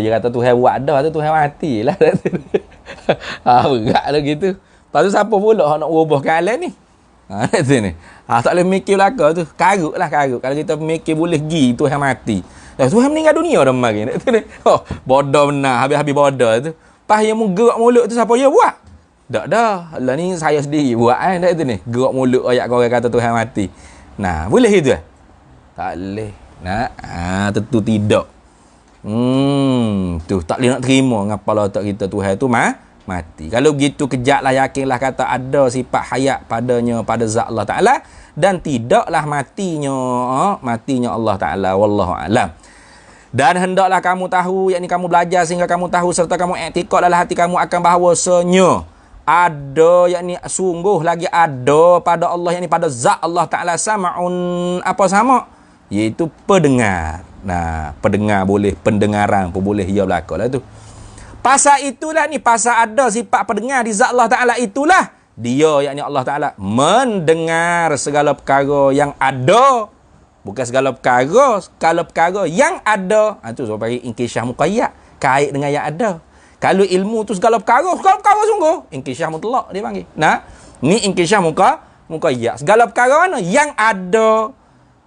Dia kata Tuhan buat dah tu Tuhan mati lah. Berat lah gitu. Lepas tu siapa pula nak ubahkan alam ni? Ni. Tak boleh mikir belakang tu. Karut lah karut. Kalau kita mikir boleh pergi Tuhan mati. Tuhan meninggal dunia dah mari. Bodoh benar. Habis-habis bodoh tu. Pas yang gerak mulut tu siapa dia buat? Tak dah. Lah ni saya sendiri buat tak tu ni. Gerak mulut ayat orang kata Tuhan mati. Nah, boleh itu? Tak boleh. Tentu tidak. Tu tak boleh nak terima dengan kepala otak kita Tuhan tu mati. Kalau begitu kejaklah, yakinlah kata ada sifat hayat padanya, pada zat Allah Ta'ala, dan tidaklah matinya Allah Ta'ala. Wallahu a'lam. Dan hendaklah kamu tahu, yakni kamu belajar sehingga kamu tahu serta kamu i'tiqad dalam hati kamu akan bahawasanya ada, yakni sungguh lagi ada pada Allah, yakni pada zat Allah Ta'ala sama'un, apa sama? Iaitu pendengar. Nah, pendengar boleh, pendengaran pun boleh, ia belakang lah tu. Pasal itulah ni, pasal ada sifat pendengar di zat Allah Ta'ala itulah dia, yakni Allah Ta'ala mendengar segala perkara yang ada. Bukan segala perkara yang ada. Itu sebab panggil inkishah muqayyad, kait dengan yang ada. Kalau ilmu tu segala perkara sungguh, inkishah mutlak dia panggil. Nah, ni inkishah muqayyad. Segala perkara mana yang ada.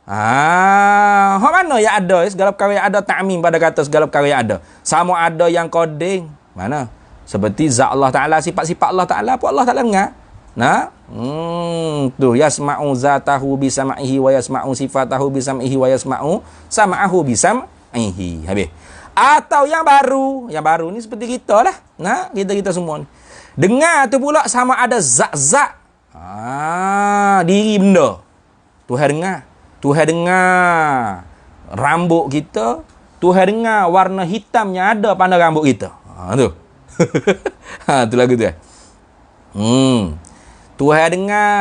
Hak mana yang ada? Segala perkara yang ada, ta'mim pada kata segala perkara yang ada. Sama ada yang koding. Mana? Seperti zat Allah Ta'ala, sifat-sifat Allah Ta'ala, apa Allah Ta'ala dengar? Nah, tu yasma'u zatahu bisam'ihi wa yasma'u sifatahu bisam'ihi wa yasma'u sam'ahu bisam'ihi. Habis. Atau yang baru ni seperti kita lah. Nah, kita semua ni. Dengar tu pula sama ada zat-zat. Diri benda. Tuhan dengar rambut kita, Tuhan dengar warna hitam yang ada pada rambut kita. Tu. Tu lagu tu. Tuhan dengar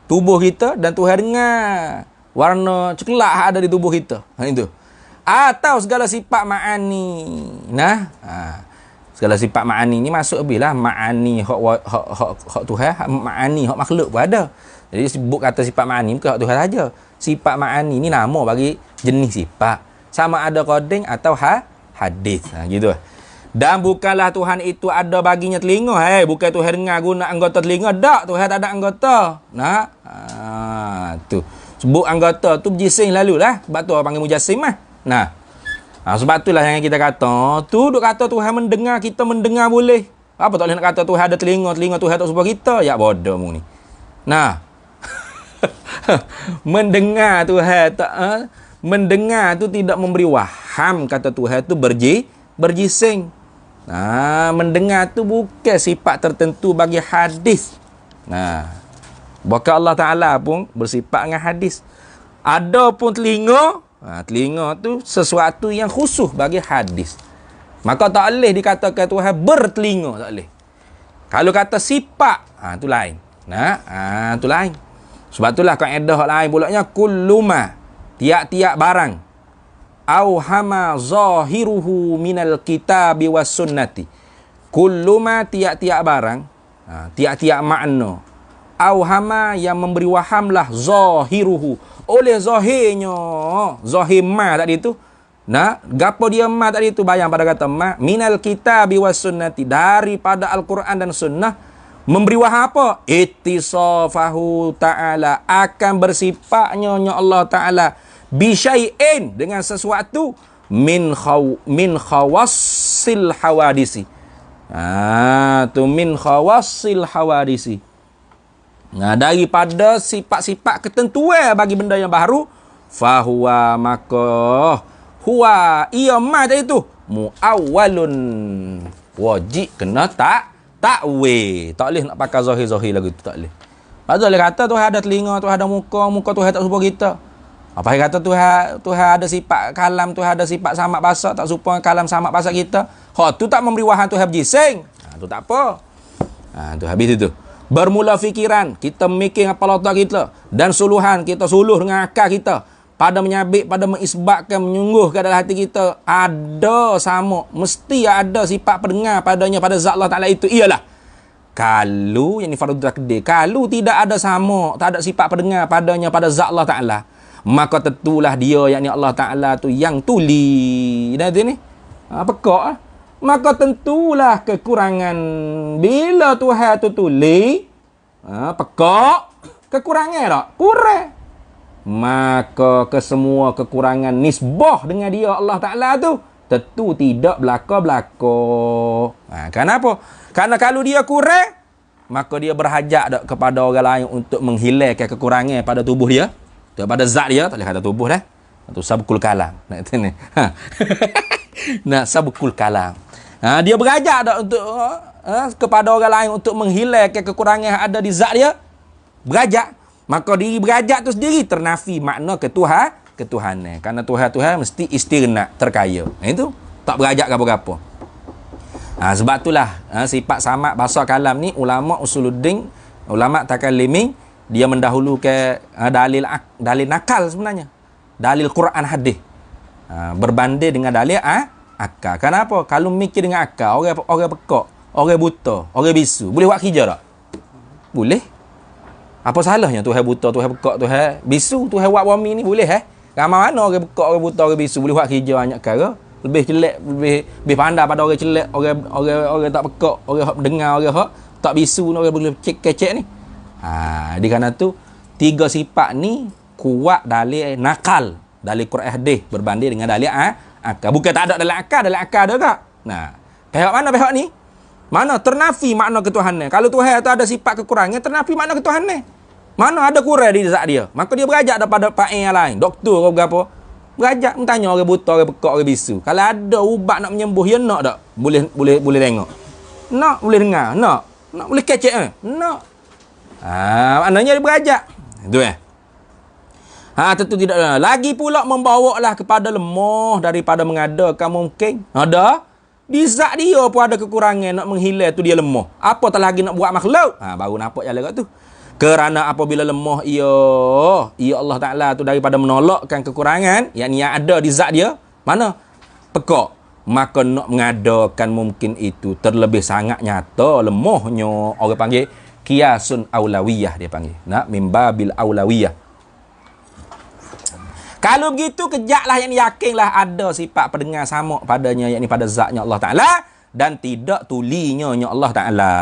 tubuh kita dan Tuhan dengar warna coklat yang ada di tubuh kita. Itu. Atau segala sifat ma'ani. Nah, segala sifat ma'ani ni masuk habislah ma'ani hak Tuhan, ma'ani hak makhluk pun ada. Jadi sebut kata sifat ma'ani bukan hak Tuhan saja. Sifat ma'ani ni nama bagi jenis sifat. Sama ada koding atau hadis. Gitu. Dan bukanlah Tuhan itu ada baginya telinga. Bukan Tuhan dengar guna anggota telinga. Tak, Tuhan tak ada anggota. Nah, tu. Sebut anggota tu berjising lalu lah. Sebab tu orang panggil mujassim lah. Nah, sebab itulah yang kita kata. Tu duk kata Tuhan mendengar, kita mendengar boleh. Apa tak boleh nak kata Tuhan ada telinga Tuhan tak sebab kita? Ya bodoh mu ni. Nah. Mendengar Tuhan tak mendengar tu tidak memberi waham kata Tuhan tu berjising. Mendengar tu bukan sifat tertentu bagi hadis. Bahkan Allah Ta'ala pun bersifat dengan hadis. Ada pun telinga, telinga tu sesuatu yang khusus bagi hadis. Maka tak boleh dikatakan Tuhan bertelinga, tak boleh. Kalau kata sifat, tu lain. Tu lain. Sebab itulah kaedah lain pulaknya kulluma, tiap-tiap barang auhama zahiruhu minal kitabi was sunnati. Kulluma, tiap-tiap barang, tiap-tiap makna, auhama yang memberi wahamlah zahiruhu, oleh zahirnya, zahir ma tadi tu. Gapo dia ma tadi tu, bayang pada kata ma, minal kitabi was sunnati, daripada Al-Quran dan sunnah. Memberi waham apa? Ittisafahu ta'ala, akan bersifatnya Allah Ta'ala bisyai'in, dengan sesuatu min khawassil hawadisi. Tu min khawassil hawadisi. Daripada sifat-sifat ketentuan bagi benda yang baru, fahuwa, maka huwa, ia ma tadi tu, muawwalun, wajib kena takwil. Tak boleh nak pakai zahir-zahir lagu tu, tak boleh. Lepas tu boleh kata Tuhan ada telinga, Tuhan ada muka Tuhan tak serupa kita. Apa yang kata Tuhan ada sifat kalam, Tuhan ada sifat samak basar, tak serupa kalam samak basar kita. Tu tak memberi wahan Tuhan berjising. Tu tak apa. Tu habis itu. Bermula fikiran, kita mikir kepala otak kita, dan suluhan, kita suluh dengan akal kita, pada menyabik, pada mengisbatkan, menyungguhkan dalam hati kita, ada sama, mesti ada sifat pendengar padanya, pada zat Allah Ta'ala itu. Ialah kalau, yang ni fardu takdir, kalau tidak ada sama, tak ada sifat pendengar padanya, pada zat Allah Ta'ala, maka tentulah dia, yakni Allah Ta'ala tu yang tuli. Dan ni pekak lah. Maka tentulah kekurangan. Bila Tuhan tu tuli, pekak, kekurangan tak? Kurang. Maka kesemua kekurangan nisbah dengan dia Allah Ta'ala tu tentu tidak belaka-belaka. Kenapa? Karena kalau dia kurang, maka dia berhajat tak kepada orang lain untuk menghilangkan kekurangan pada tubuh dia, pada zat dia. Tak boleh kata tubuh dah. Itu sabukul kalam. Sabukul kalam. Dia berhajat tak untuk kepada orang lain untuk menghilangkan kekurangan yang ada di zat dia. Berhajat. Maka diri berajak tu sendiri ternafi makna ketuhanan. Karena Tuhan mesti istirna, terkaya. Itu tak berajak apa-apa. Sebab itulah sifat samak bahasa kalam ni, ulama usuluddin, ulama takalimin, dia mendahulukan dalil nakal sebenarnya. Dalil Quran hadis. Berbanding dengan dalil akal. Kenapa? Kalau mikir dengan akal, orang pekak, orang buta, orang bisu, boleh buat kerja tak? Boleh. Apa salahnya Tuhan buta, Tuhan pekak, Tuhan bisu, Tuhan buat bumi ni boleh Ramai mana orang pekak, orang buta, orang bisu boleh buat kerja banyak perkara. Lebih jelek, lebih pandai pada orang jelek, orang tak pekak, orang hak dengar, orang hak tak bisu, orang boleh kecek ni. Di kanan tu tiga sifat ni kuat dalil nakal, dalil Quran hadis berbanding dengan dalil akal. Bukan tak ada dalam akal ada tak? Pihak mana pihak ni? Mana ternafi makna ketuhanan. Kalau Tuhan tu ada sifat kekurangan, ternafi makna ketuhanan. Mana ada kurang di zat dia. Maka dia berajak daripada pakai yang lain. Doktor ke berapa. Berajak bertanya orang buta, orang pekak, orang bisu. Kalau ada ubat nak menyembuh, ya nak tak? Boleh tengok. Nak, boleh dengar. Nak boleh kecek nak. Maknanya dia berajak. Itu tentu tidak. Lagi pula membawa lah kepada lemah daripada mengadakan mungkin. Ada. Di zat dia pun ada kekurangan, nak menghilang tu dia lemah. Apatah lagi nak buat makhluk. Baru nampak jalan kat tu. Kerana apabila lemah ia Allah Ta'ala tu daripada menolakkan kekurangan yang ada di zat dia, mana? Pekak. Maka nak mengadakan mungkin itu terlebih sangat nyata lemahnya. Orang panggil kiasun aulawiyah, dia panggil. Mimbabil aulawiyah. Kalau begitu, kejaklah yang yakinlah ada sifat pendengar sama padanya, yakni pada zatnya Allah Ta'ala, dan tidak tulinya Allah Ta'ala.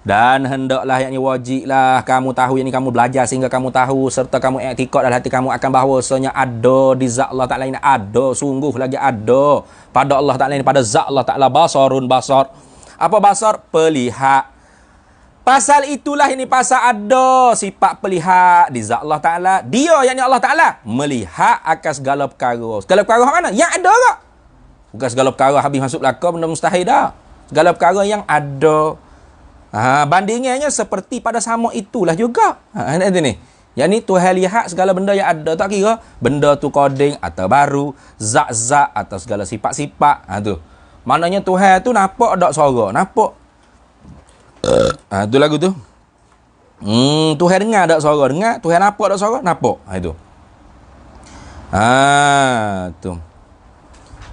Dan hendaklah yakni wajiblah kamu tahu, yakni kamu belajar sehingga kamu tahu, serta kamu i'tikad dalam hati kamu akan bahawasanya ada di zat Allah Ta'ala ini, ada, sungguh lagi ada pada Allah Ta'ala ini, pada zat Allah Ta'ala, basarun basar. Apa basar? Pelihat. Pasal itulah ini pasal ada sifat pelihat di zat Allah Ta'ala. Dia yakni Allah Ta'ala melihat akan segala perkara. Segala perkara mana? Yang ada tak? Bukan segala perkara habis masuk belaka benda mustahil dah. segala perkara yang ada. Bandingannya seperti pada sama itulah juga. Nanti ni. Yang ni Tuhan lihat segala benda yang ada, tak kira benda tu koding atau baru, zat-zat atau segala sifat-sifat. Tu. Maknanya Tuhan tu nampak tak suara, nampak. Tu lagu tu. Tuhan dengar tak suara, dengar. Tuhan nampak tak suara, nampak. Itu. Tu.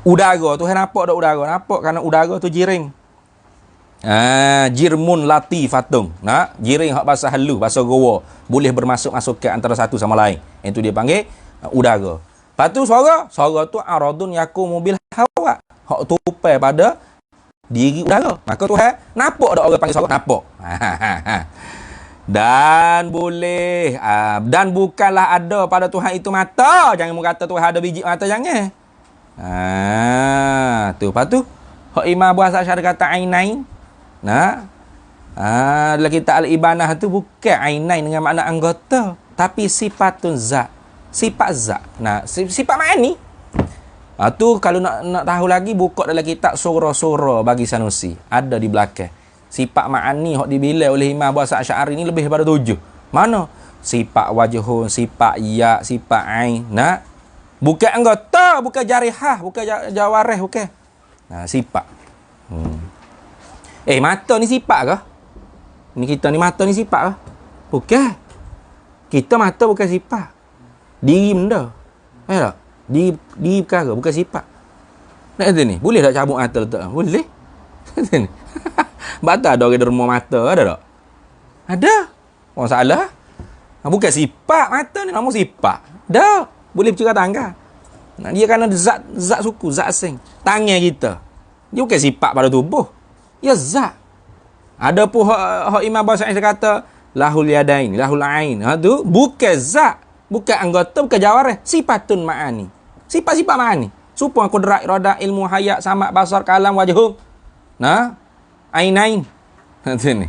Udara, Tuhan nampak tak udara, nampak kerana udara tu jiring. Jirmun latifatun. Jiring hak bahasa halu, bahasa goa, boleh bermasuk-masuk ke antara satu sama lain. Itu dia panggil udara. Lepas tu suara tu aradun yakumu bil hawa. Hak tupai pada diri udara. Maka Tuhan nampak tak orang panggil suara? Nampak. Dan boleh dan bukanlah ada pada Tuhan itu mata. Jangan mu kata Tuhan ada biji mata, jangan. Tu. Lepas tu hak Imam Abu Hasan Asy'ari kata ainain. Dalam kitab Al-Ibanah tu bukan ainain dengan makna anggota, tapi sifatun zat. Sifat zat. Sifat ma'ani. Tu kalau nak tahu lagi, buka dalam kitab Surah-Surah bagi Sanusi. Ada di belakang. Sifat ma'ani yang dibilai oleh Imam Abu Hasan Asy'ari ni lebih daripada 7. Mana? Sifat wajhun, sifat ya, sifat ain. Bukan anggota, bukan jarihah, bukan jawarih, bukan. Sifat. Mata ni sifat ke? Ni kita ni mata ni sifat ke? Bukan. Kita mata bukan sifat. Diri benda. Tak? Diri perkara, bukan sifat. Nak kata ni, boleh tak cabut mata letak? Boleh. Kata ni. Batal ada orang derma mata, ada tak? Ada. Orang salah. Bukan sifat mata ni, nama sifat. Dah. Boleh bercakap tangga. Dia kan ada zat suku, zat asing. Tangan kita. Dia bukan sifat pada tubuh. Ya zat. Ada pun hak Imam Abu Hasan kata lahul yadain, lahul ain. Tu bukan zat, bukan anggota, bukan jawarih, sifatun ma'ani. Sifat-sifat ma'ani. Supaya qudrat, iradah, ilmu, hayat, samak, basar, kalam, wajhum. Ainain. Tu ni.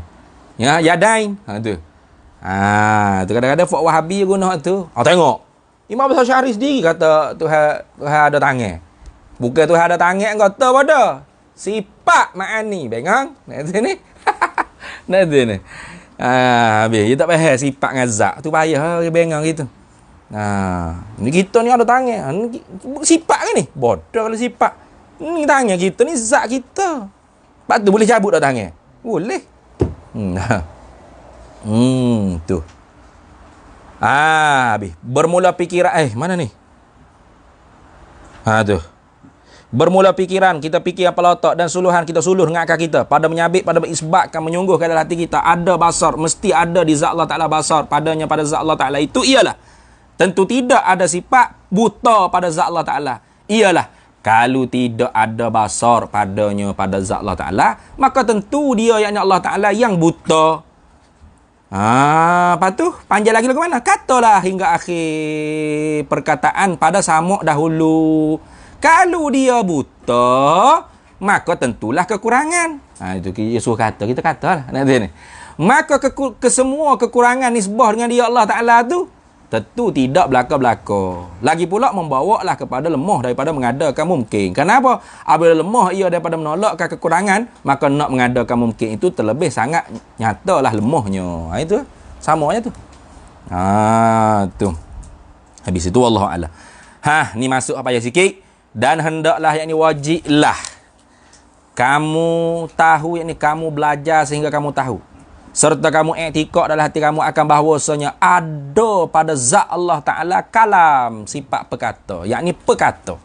Ya, yadain. Tu. Tu kadang-kadang fak Wahabi guna tu. Tengok. Imam Abu Hasan Asy'ari sendiri kata Tuhan ada tangan. Bukan Tuhan ada tangan anggota pada. Sifat ma'ani. Bengang. Nanti ni. Nanti ni. Habis. Dia tak faham sifat dengan zat. Tu payah. Dia bengang gitu. Ni kita ni ada tangan. Sifat ke ni? Bodoh kalau sifat. Ni tangan kita ni zat kita. Lepas tu boleh cabut tak tangan? Boleh. Tu. Habis. Bermula fikiran. Mana ni? Tu. Bermula fikiran, kita fikir apa otak dan suluhan kita suluh dengan akal kita. Pada menyabit, pada mengisbatkan, menyungguhkan dalam hati kita. Ada basar, mesti ada di zat Allah Ta'ala basar. Padanya pada zat Allah Ta'ala itu ialah. Tentu tidak ada sifat buta pada zat Allah Ta'ala. Ialah. Kalau tidak ada basar padanya pada zat Allah Ta'ala, maka tentu dia yang Allah Ta'ala yang buta. Lepas tu, panjang lagi ke mana? Katalah hingga akhir perkataan pada samuk dahulu. Kalau dia buta, maka tentulah kekurangan. Itu Yesus kata, kita katalah. Nanti ni. Maka kesemua kekurangan nisbah dengan dia Allah Ta'ala tu, tentu tidak belaka-belaka. Lagi pula membawalah kepada lemah daripada mengadakan mungkin. Kenapa? Apabila lemah ia daripada menolakkan kekurangan, maka nak mengadakan mungkin itu terlebih sangat nyatalah lemahnya. Itu samanya tu. Tu. Habis itu Wallahu'alam. Ni masuk apa ya sikit. Dan hendaklah yang ini wajiblah kamu tahu, yang ini kamu belajar sehingga kamu tahu, serta kamu i'tikad dalam hati kamu akan bahawasanya ada pada zat Allah Ta'ala kalam, sifat perkata, yakni perkata.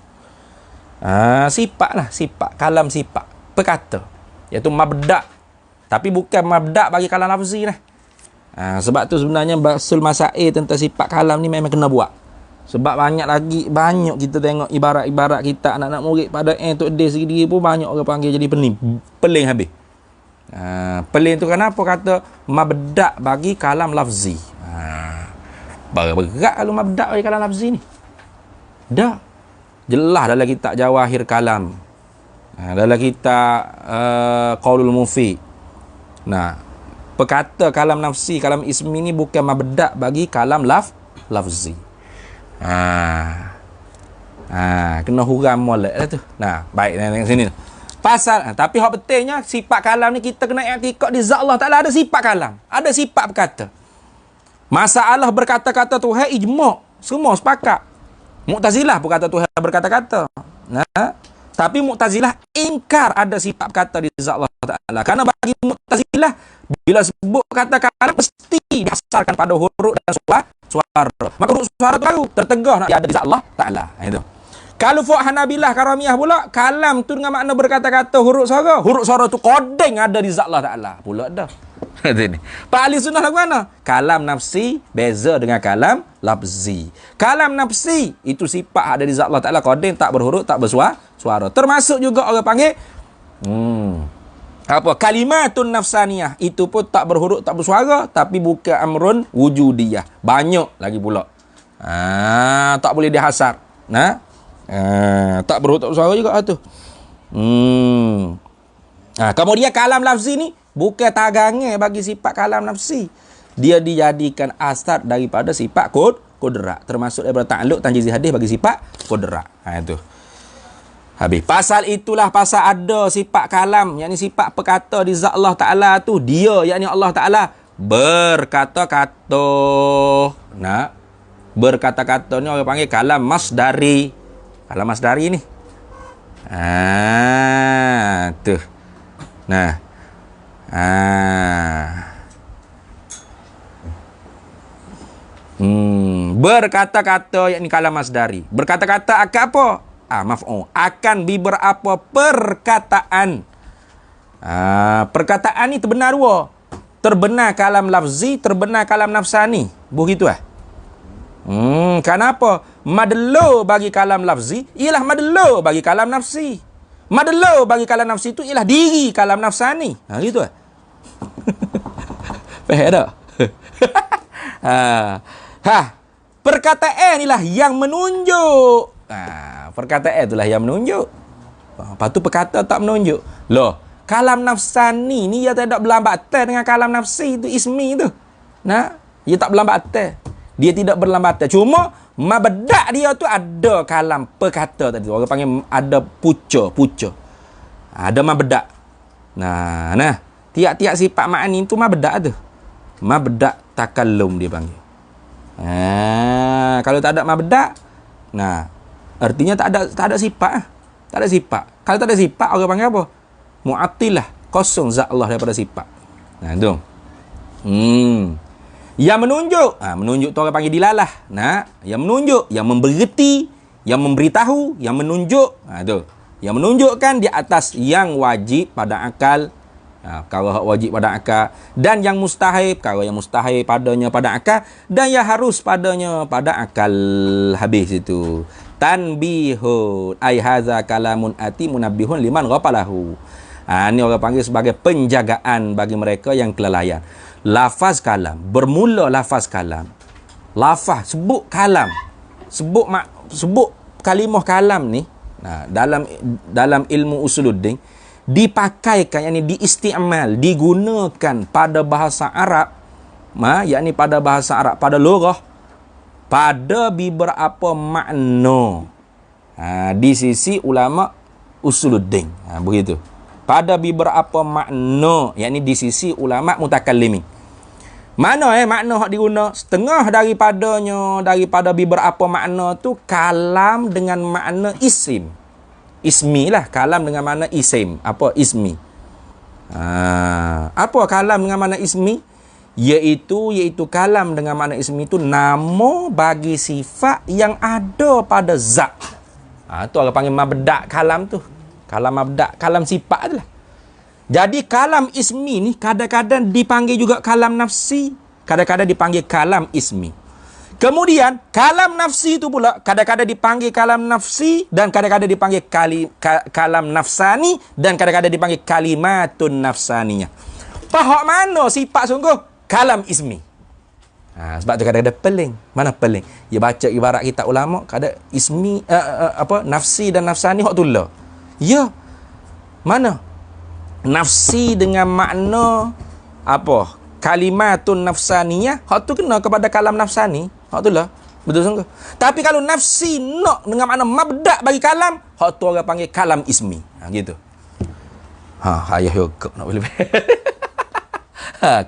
Sifat lah, sifat, kalam sifat, perkata, iaitu mabda'. Tapi bukan mabda' bagi kalam lafzi lah. Sebab tu sebenarnya basul masail tentang sifat kalam ni memang kena buat. Sebab banyak kita tengok ibarat-ibarat kita anak-anak murid pada tu D sendiri pun banyak orang panggil jadi peling habis. Peling tu kenapa kata mabda' bagi kalam lafzi. Berat kalau mabda' bagi kalam lafzi ni. Dah. Jelas dalam kitab Jawahir Kalam. Dalam kitab Qaulul Mufid. Perkata kalam nafsi, kalam ismi ni bukan mabda' bagi kalam lafzi. Kena huram molek lah tu. Baik, tengok sini. Tapi hak pentingnya sifat kalam ni kita kena i'tikad di zat Allah Taala ada sifat kalam, ada sifat berkata. Masalah berkata-kata Tuhan ijma', semua sepakat. Mu'tazilah pun kata Tuhan berkata-kata. Nah, tapi Mu'tazilah ingkar ada sifat berkata di zat Allah Taala. Karena bagi Mu'tazilah bila sebut kata kalam mesti didasarkan pada huruf dan suara. Maka huruf suara tu baru tertegah nak ada di zat Allah Taala. Itu. Kalau Fuq Hanabilah Karamiyah pula, kalam tu dengan makna berkata-kata huruf suara tu kodeng ada di zat Allah Taala. Pula dah. Ini. Pak Ahli Sunnah lagu mana? Kalam nafsi beza dengan kalam lafzi. Kalam nafsi itu sifat ada di zat Allah Taala kodeng, tak berhuruf, tak bersuara. Termasuk juga orang panggil kalimatun nafsaniyah, itu pun tak berhuruf, tak bersuara, tapi bukan amrun wujudiyah. Banyak lagi pula. Tak boleh dihasar. Tak berhuruf, tak bersuara juga tu. Kemudian kalam lafzi ni bukan tagangan bagi sifat kalam nafsi. Dia dijadikan asar daripada sifat kudrat. Termasuk daripada ta'alluq tanjizi hadis bagi sifat kudrat. Itu. Habis. Pasal itulah pasal ada sifat kalam, yakni sifat perkata di zat Allah Ta'ala tu. Dia, yakni Allah Ta'ala berkata-kata. Berkata-kata ni orang panggil kalam masdari. Kalam masdari ni. Tu. Berkata-kata yakni kalam masdari. Berkata-kata akan apa? Akan beberapa perkataan. Perkataan ni terbenar dua. Terbenar kalam lafzi, terbenar kalam nafsani. Begitu kenapa? Madlo bagi kalam lafzi ialah madlo bagi kalam nafsi. Madlo bagi kalam nafsi itu ialah diri kalam nafsani. Gitu faham tak? Perkataan inilah yang menunjuk. Perkataan itulah yang menunjuk. Lepas tu perkata tak menunjuk. Loh, kalam nafsani ni ia tak berlambatan dengan kalam nafsi itu ismi tu. Ia tak berlambatan. Dia tidak berlambatan. Cuma mabedak dia tu ada kalam perkata tadi. Orang panggil ada puca. Ada mabedak. Tiap-tiap sifat makni tu mabedak tu. Mabedak takallum dia panggil. Kalau tak ada mabedak, artinya tak ada sifat. Tak ada sifat. Kalau tak ada sifat, orang panggil apa? Mu'attilah. Kosong zat Allah daripada sifat. Tu. Yang menunjuk. Menunjuk tu orang panggil dilalah. Yang menunjuk, yang memberiti, yang memberitahu, yang menunjuk. Tu. Yang menunjukkan di atas yang wajib pada akal. Perkara wajib pada akal. Dan yang mustahil, perkara yang mustahil padanya pada akal. Dan yang harus padanya pada akal. Habis itu. Tanbihun. Ay haza kalamun ati munabbihun liman ghafalahu. Ini orang panggil sebagai penjagaan bagi mereka yang kelalaian. Lafaz kalam. Bermula lafaz kalam. Lafaz. Sebut kalam. Sebut kalimah kalam ni. Dalam ilmu usuluddin. Dipakaikan, yakni diisti'mal. Digunakan pada bahasa Arab. Yakni pada bahasa Arab. Pada lughah. Pada beberapa makna. Di sisi ulama usuluddin. Begitu. Pada beberapa makna. Yakni di sisi ulama mutakallimin. Mana makna hak diguna? Setengah daripada beberapa makna tu kalam dengan makna isim. Ismi lah, kalam dengan makna isim. Apa ismi? Apa kalam dengan makna ismi? Iaitu kalam dengan makna ismi itu nama bagi sifat yang ada pada zat. Tu orang panggil mabda' kalam tu. Kalam mabda', kalam sifat tu lah. Jadi kalam ismi ni kadang-kadang dipanggil juga kalam nafsi, kadang-kadang dipanggil kalam ismi. Kemudian kalam nafsi itu pula kadang-kadang dipanggil kalam nafsi dan kadang-kadang dipanggil kalam nafsani dan kadang-kadang dipanggil kalimatun nafsaniyah. Faham mana sifat sungguh? Kalam ismi. Sebab tu kadang-kadang peling. Mana peling? Dia baca ibarat kitab ulama, kadang ismi nafsi dan nafsani hak tulah. Ya. Mana? Nafsi dengan makna kalimatun nafsaniyah, hak tu kena kepada kalam nafsani. Hak tu lah. Betul sungguh. Tapi kalau nafsi nak dengan makna mabda' bagi kalam, hak tu orang panggil kalam ismi. Gitu. Ayah juga nak boleh.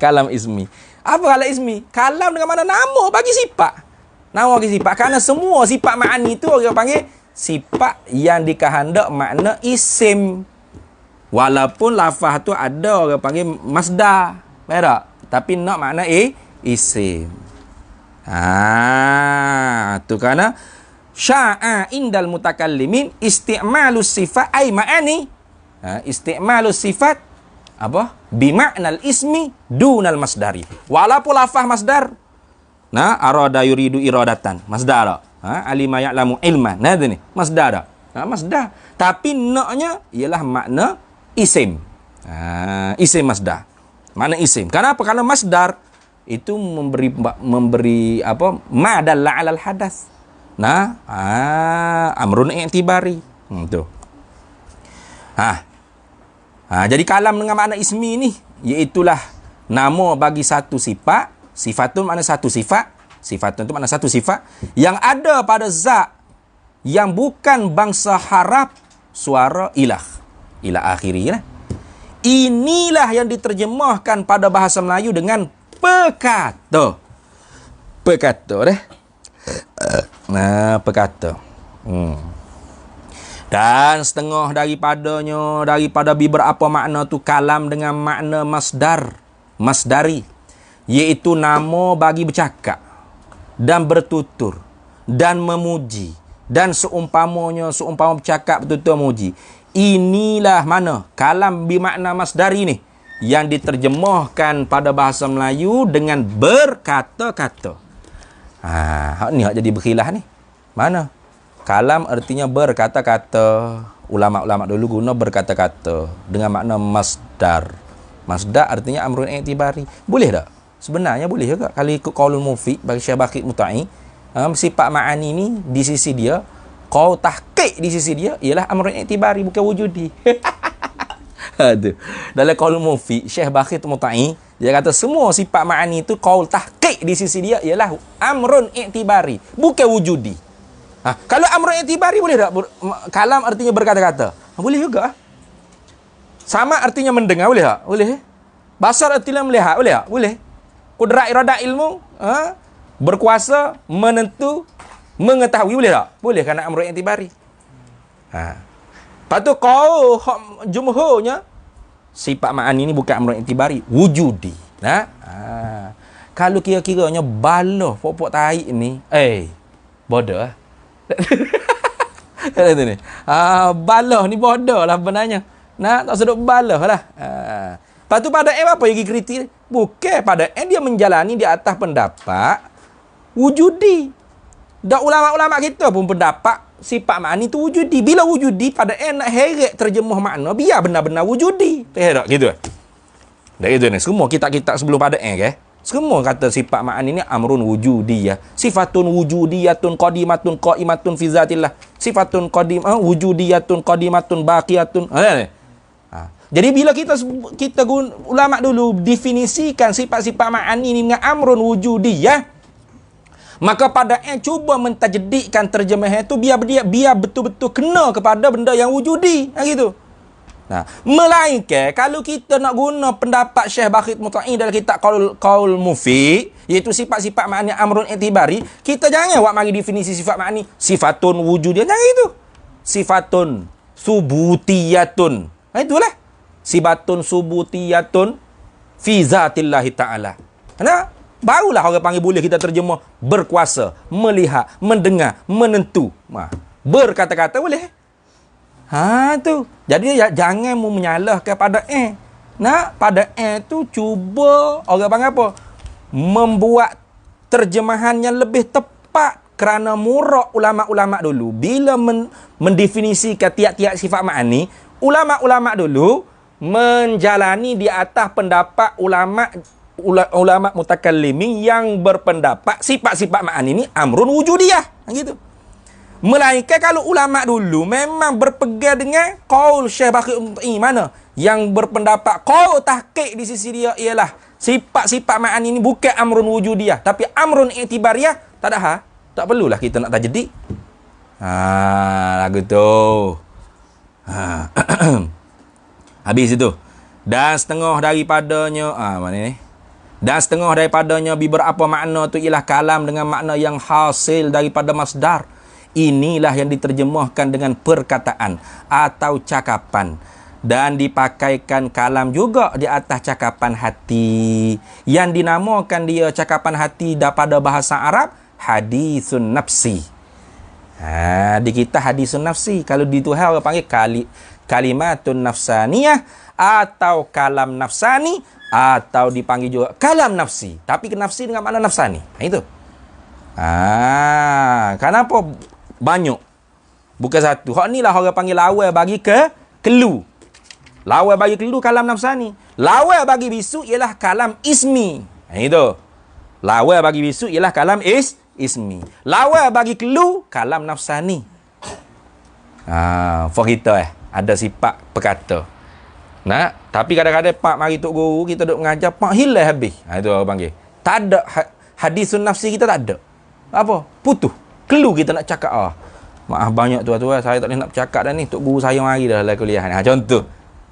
Kalam ismi. Apa kalam ismi? Kalam dengan mana nama bagi sifat. Nama bagi sifat. Kerana semua sifat ma'ani itu orang panggil sifat yang dikehendak makna isim. Walaupun lafaz tu ada orang panggil masdar. Faham tak? Tapi nak makna isim. Tu kerana sya'a indal mutakallimin isti'malus sifat ay ma'ani. Isti'malus sifat apa? Bima'nal ismi dunal masdari. Walaupun lafaz masdar. Arada yuridu iradatan. Masdar. Alima ya'lamu ilman. Nah, ni masdar. Masdar. Tapi naknya ialah makna isim. Isim masdar. Makna isim. Kenapa? Karena masdar itu memberi apa? Ma dalla 'alal hadas. Amrun i'tibari. Tu. Jadi kalam dengan makna ismi ni iaitulah nama bagi satu sifat. Sifatun makna satu sifat. Sifatun itu makna satu sifat yang ada pada zat yang bukan bangsa haraf suara ilah. Ilah akhiri lah. Inilah yang diterjemahkan pada bahasa Melayu dengan pekata. Pekata deh. Pekata. Dan setengah daripada beberapa makna tu kalam dengan makna masdari, iaitu nama bagi bercakap dan bertutur dan memuji dan seumpama bercakap bertutur memuji. Inilah mana kalam bermakna masdari ni yang diterjemahkan pada bahasa Melayu dengan berkata-kata. Hak ni hak jadi berkhilaf ni. Mana? Kalam artinya berkata-kata. Ulama-ulama dulu guna berkata-kata dengan makna masdar. Masdar artinya amrun i'tibari. Boleh tak? Sebenarnya boleh juga. Kalau ikut qaulul mufid bagi Syekh Baqi Muta'i, sifat ma'ani ni di sisi dia, qaul tahqiq di sisi dia ialah amrun i'tibari, bukan wujudi. Dalam qaulul mufid Syekh Baqi Muta'i, dia kata semua sifat ma'ani itu qaul tahqiq di sisi dia ialah amrun i'tibari, bukan wujudi. Kalau amrun i'tibari boleh tak? Kalam artinya berkata-kata. Boleh juga. Sama artinya mendengar, boleh tak? Boleh. Basar artinya melihat, boleh tak? Boleh. Kudrat iradat ilmu, berkuasa, menentu, mengetahui, boleh tak? Boleh kerana amrun i'tibari. Lepas tu kau jumhurnya sifat ma'ani ni bukan amrun i'tibari, wujudi. Kalau kira-kiranya baloh pokok taik ni, bodoh lah. Baloh ni bodoh lah sebenarnya. Tak sedut baloh lah. Lepas tu pada apa yang kriteria? Bukan pada dia menjalani di atas pendapat wujudi. Dan ulama-ulama kita pun pendapat sifat ma'ani tu wujudi. Bila wujudi pada nak heret terjemah makna biar benar-benar wujudi. Tak gitu. Dah gitu ni. Semua kitab-kitab sebelum pada semua kata sifat ma'ani ni amrun wujudiyah. Sifatun wujudiyatun qadimatun qaimatun fi zatillah. Sifatun wujudiyatun qadimatun baqiyatun. Jadi bila kita ulama dulu definisikan sifat-sifat ma'ani ni dengan amrun wujudiyah, maka pada cuba mentajdidkan terjemah itu biar betul-betul kena kepada benda yang wujudi. Gitu. Melainkan kalau kita nak guna pendapat Syekh Baqi Muta'i dalam kitab Qaul Mufid, iaitu sifat-sifat ma'ani amrun i'tibari, kita jangan buat mari definisi sifat ma'ani sifatun wujudiyah, jangan itu. Sifatun subutiyatun. Itulah. Sifatun subutiyatun fi zatillahi ta'ala. Barulah orang panggil boleh kita terjemah berkuasa, melihat, mendengar, menentu. Berkata-kata boleh. Tu. Jadi jangan mu menyalahkan pada pada tu cuba orang panggil apa? Membuat terjemahan yang lebih tepat kerana murak ulama-ulama dulu bila mendefinisikan tiap-tiap sifat ma'ani, ulama-ulama dulu menjalani di atas pendapat ulama mutakallimin yang berpendapat sifat-sifat ma'ani ni amrun wujudiyah. Gitu. Melainkan kalau ulama dulu memang berpegang dengan qaul Syekh Baqi Muta'i mana yang berpendapat qaul tahqiq di sisi dia ialah sifat-sifat ma'ani ni bukan amrun wujudiyah tapi amrun i'tibariyah, tak perlulah kita nak tajdid. Lagu tu. Habis itu. Dan setengah daripadanya mana ni? Dan setengah daripadanya beberapa makna tu ialah kalam dengan makna yang hasil daripada masdar. Inilah yang diterjemahkan dengan perkataan atau cakapan. Dan dipakaikan kalam juga di atas cakapan hati. Yang dinamakan dia cakapan hati daripada bahasa Arab, hadisun nafsi. Di kita hadisun nafsi. Kalau di Tuhan orang panggil kalimatun nafsaniyah atau kalam nafsani, atau dipanggil juga kalam nafsi. Tapi nafsi dengan makna nafsani. Itu. Kenapa banyak? Bukan satu. Hak ni lah orang panggil lawal bagi kelu. Lawal bagi kelu kalam nafsani. Lawal bagi bisu ialah kalam ismi. Itu. Lawal bagi bisu ialah kalam ismi. Lawal bagi kelu kalam nafsani. For kita ada sifat perkata. Tapi kadang-kadang pak mari tok guru kita duk mengajar pak hilang habis. Itu orang panggil. Tak ada hadisun nafsi kita tak ada. Apa? Putus. Kelu kita nak cakap maaf banyak tuan-tuan saya tak boleh nak bercakap dah ni. Tok guru saya mari dah dalam kuliah ni. Contoh.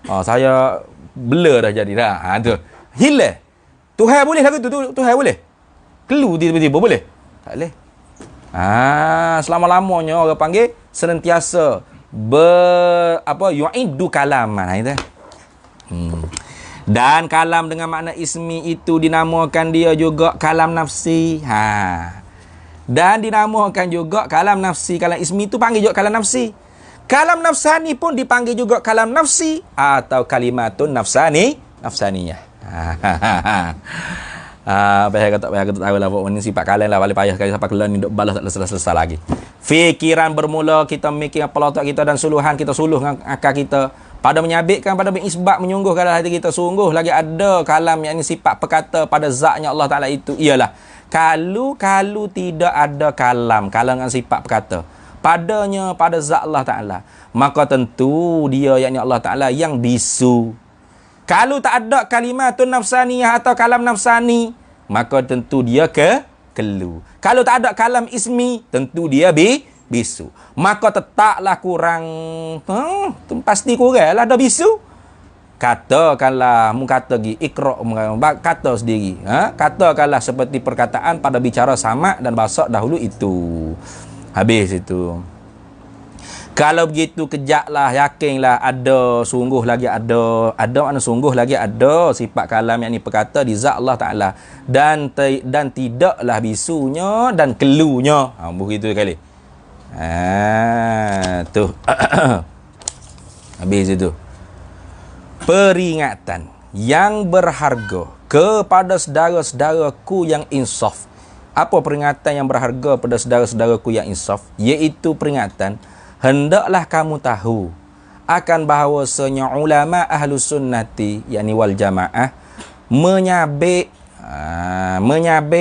Saya blur dah jadi dah. Tu. Hilang. Tuhan boleh lagu tu Tuhan boleh. Kelu tiba-tiba boleh? Tak boleh. Selama-lamanya orang panggil senantiasa yu'idu kalaman. Itu. Dan kalam dengan makna ismi itu dinamakan dia juga kalam nafsi. Dan dinamakan juga kalam nafsi. Kalam ismi itu panggil juga kalam nafsi. Kalam nafsani pun dipanggil juga kalam nafsi atau kalimatun nafsaniyah. Payah tak tahu lah ini sifat kalian lah paling payah sekali sampai kalian ni duk balas tak selesai lagi. Fikiran bermula kita mikir kepala otak kita dan suluhan kita suluh dengan akal kita pada menyabitkan pada mengisbat menyungguh dalam hati kita sungguh lagi ada kalam yang ini sifat perkata pada zatnya Allah Taala itu ialah kalau tidak ada kalam dengan sifat perkata padanya pada zat Allah Taala maka tentu dia yakni Allah Taala yang bisu. Kalau tak ada kalimatun nafsaniyah atau kalam nafsani, maka tentu dia kelu. Kalau tak ada kalam ismi, tentu dia bisu. Maka tetaplah kurang, pasti kurang lah ada bisu. Katakanlah, kata lagi, ikra' kata sendiri. Katakanlah seperti perkataan pada bicara sama dan bahasa dahulu itu. Habis itu. Kalau begitu kejaklah, yakinlah ada, sungguh lagi ada mana sungguh lagi ada sifat kalam yang ni perkata di zat Allah Taala dan tidaklah bisunya dan kelunya. Begitu kali. Tu. Habis itu. Peringatan yang berharga kepada saudara-saudaraku yang insaf. Apa peringatan yang berharga pada saudara-saudaraku yang insaf? Iaitu peringatan hendaklah kamu tahu akan bahawasanya ulama ahlus sunnati yakni wal jamaah menyabik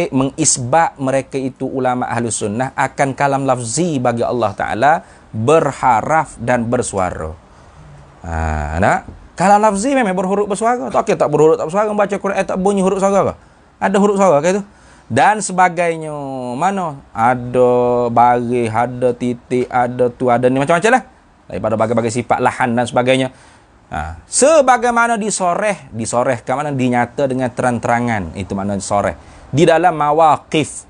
mengisbat mereka itu ulama ahlus sunnah akan kalam lafzi bagi Allah Ta'ala berharaf dan bersuara. Kalam lafzi memang berhuruf bersuara. Tak berhuruf tak bersuara, baca Quran tak bunyi huruf suara ke? Ada huruf suara ke itu? Dan sebagainya. Mana? Ada baris, ada titik, ada tu, ada ni. Macam-macam lah. Daripada bagai-bagai sifat lahan dan sebagainya. Sebagaimana disorehkan mana? Dinyata dengan terang-terangan. Itu makna disoreh. Di dalam mawaqif.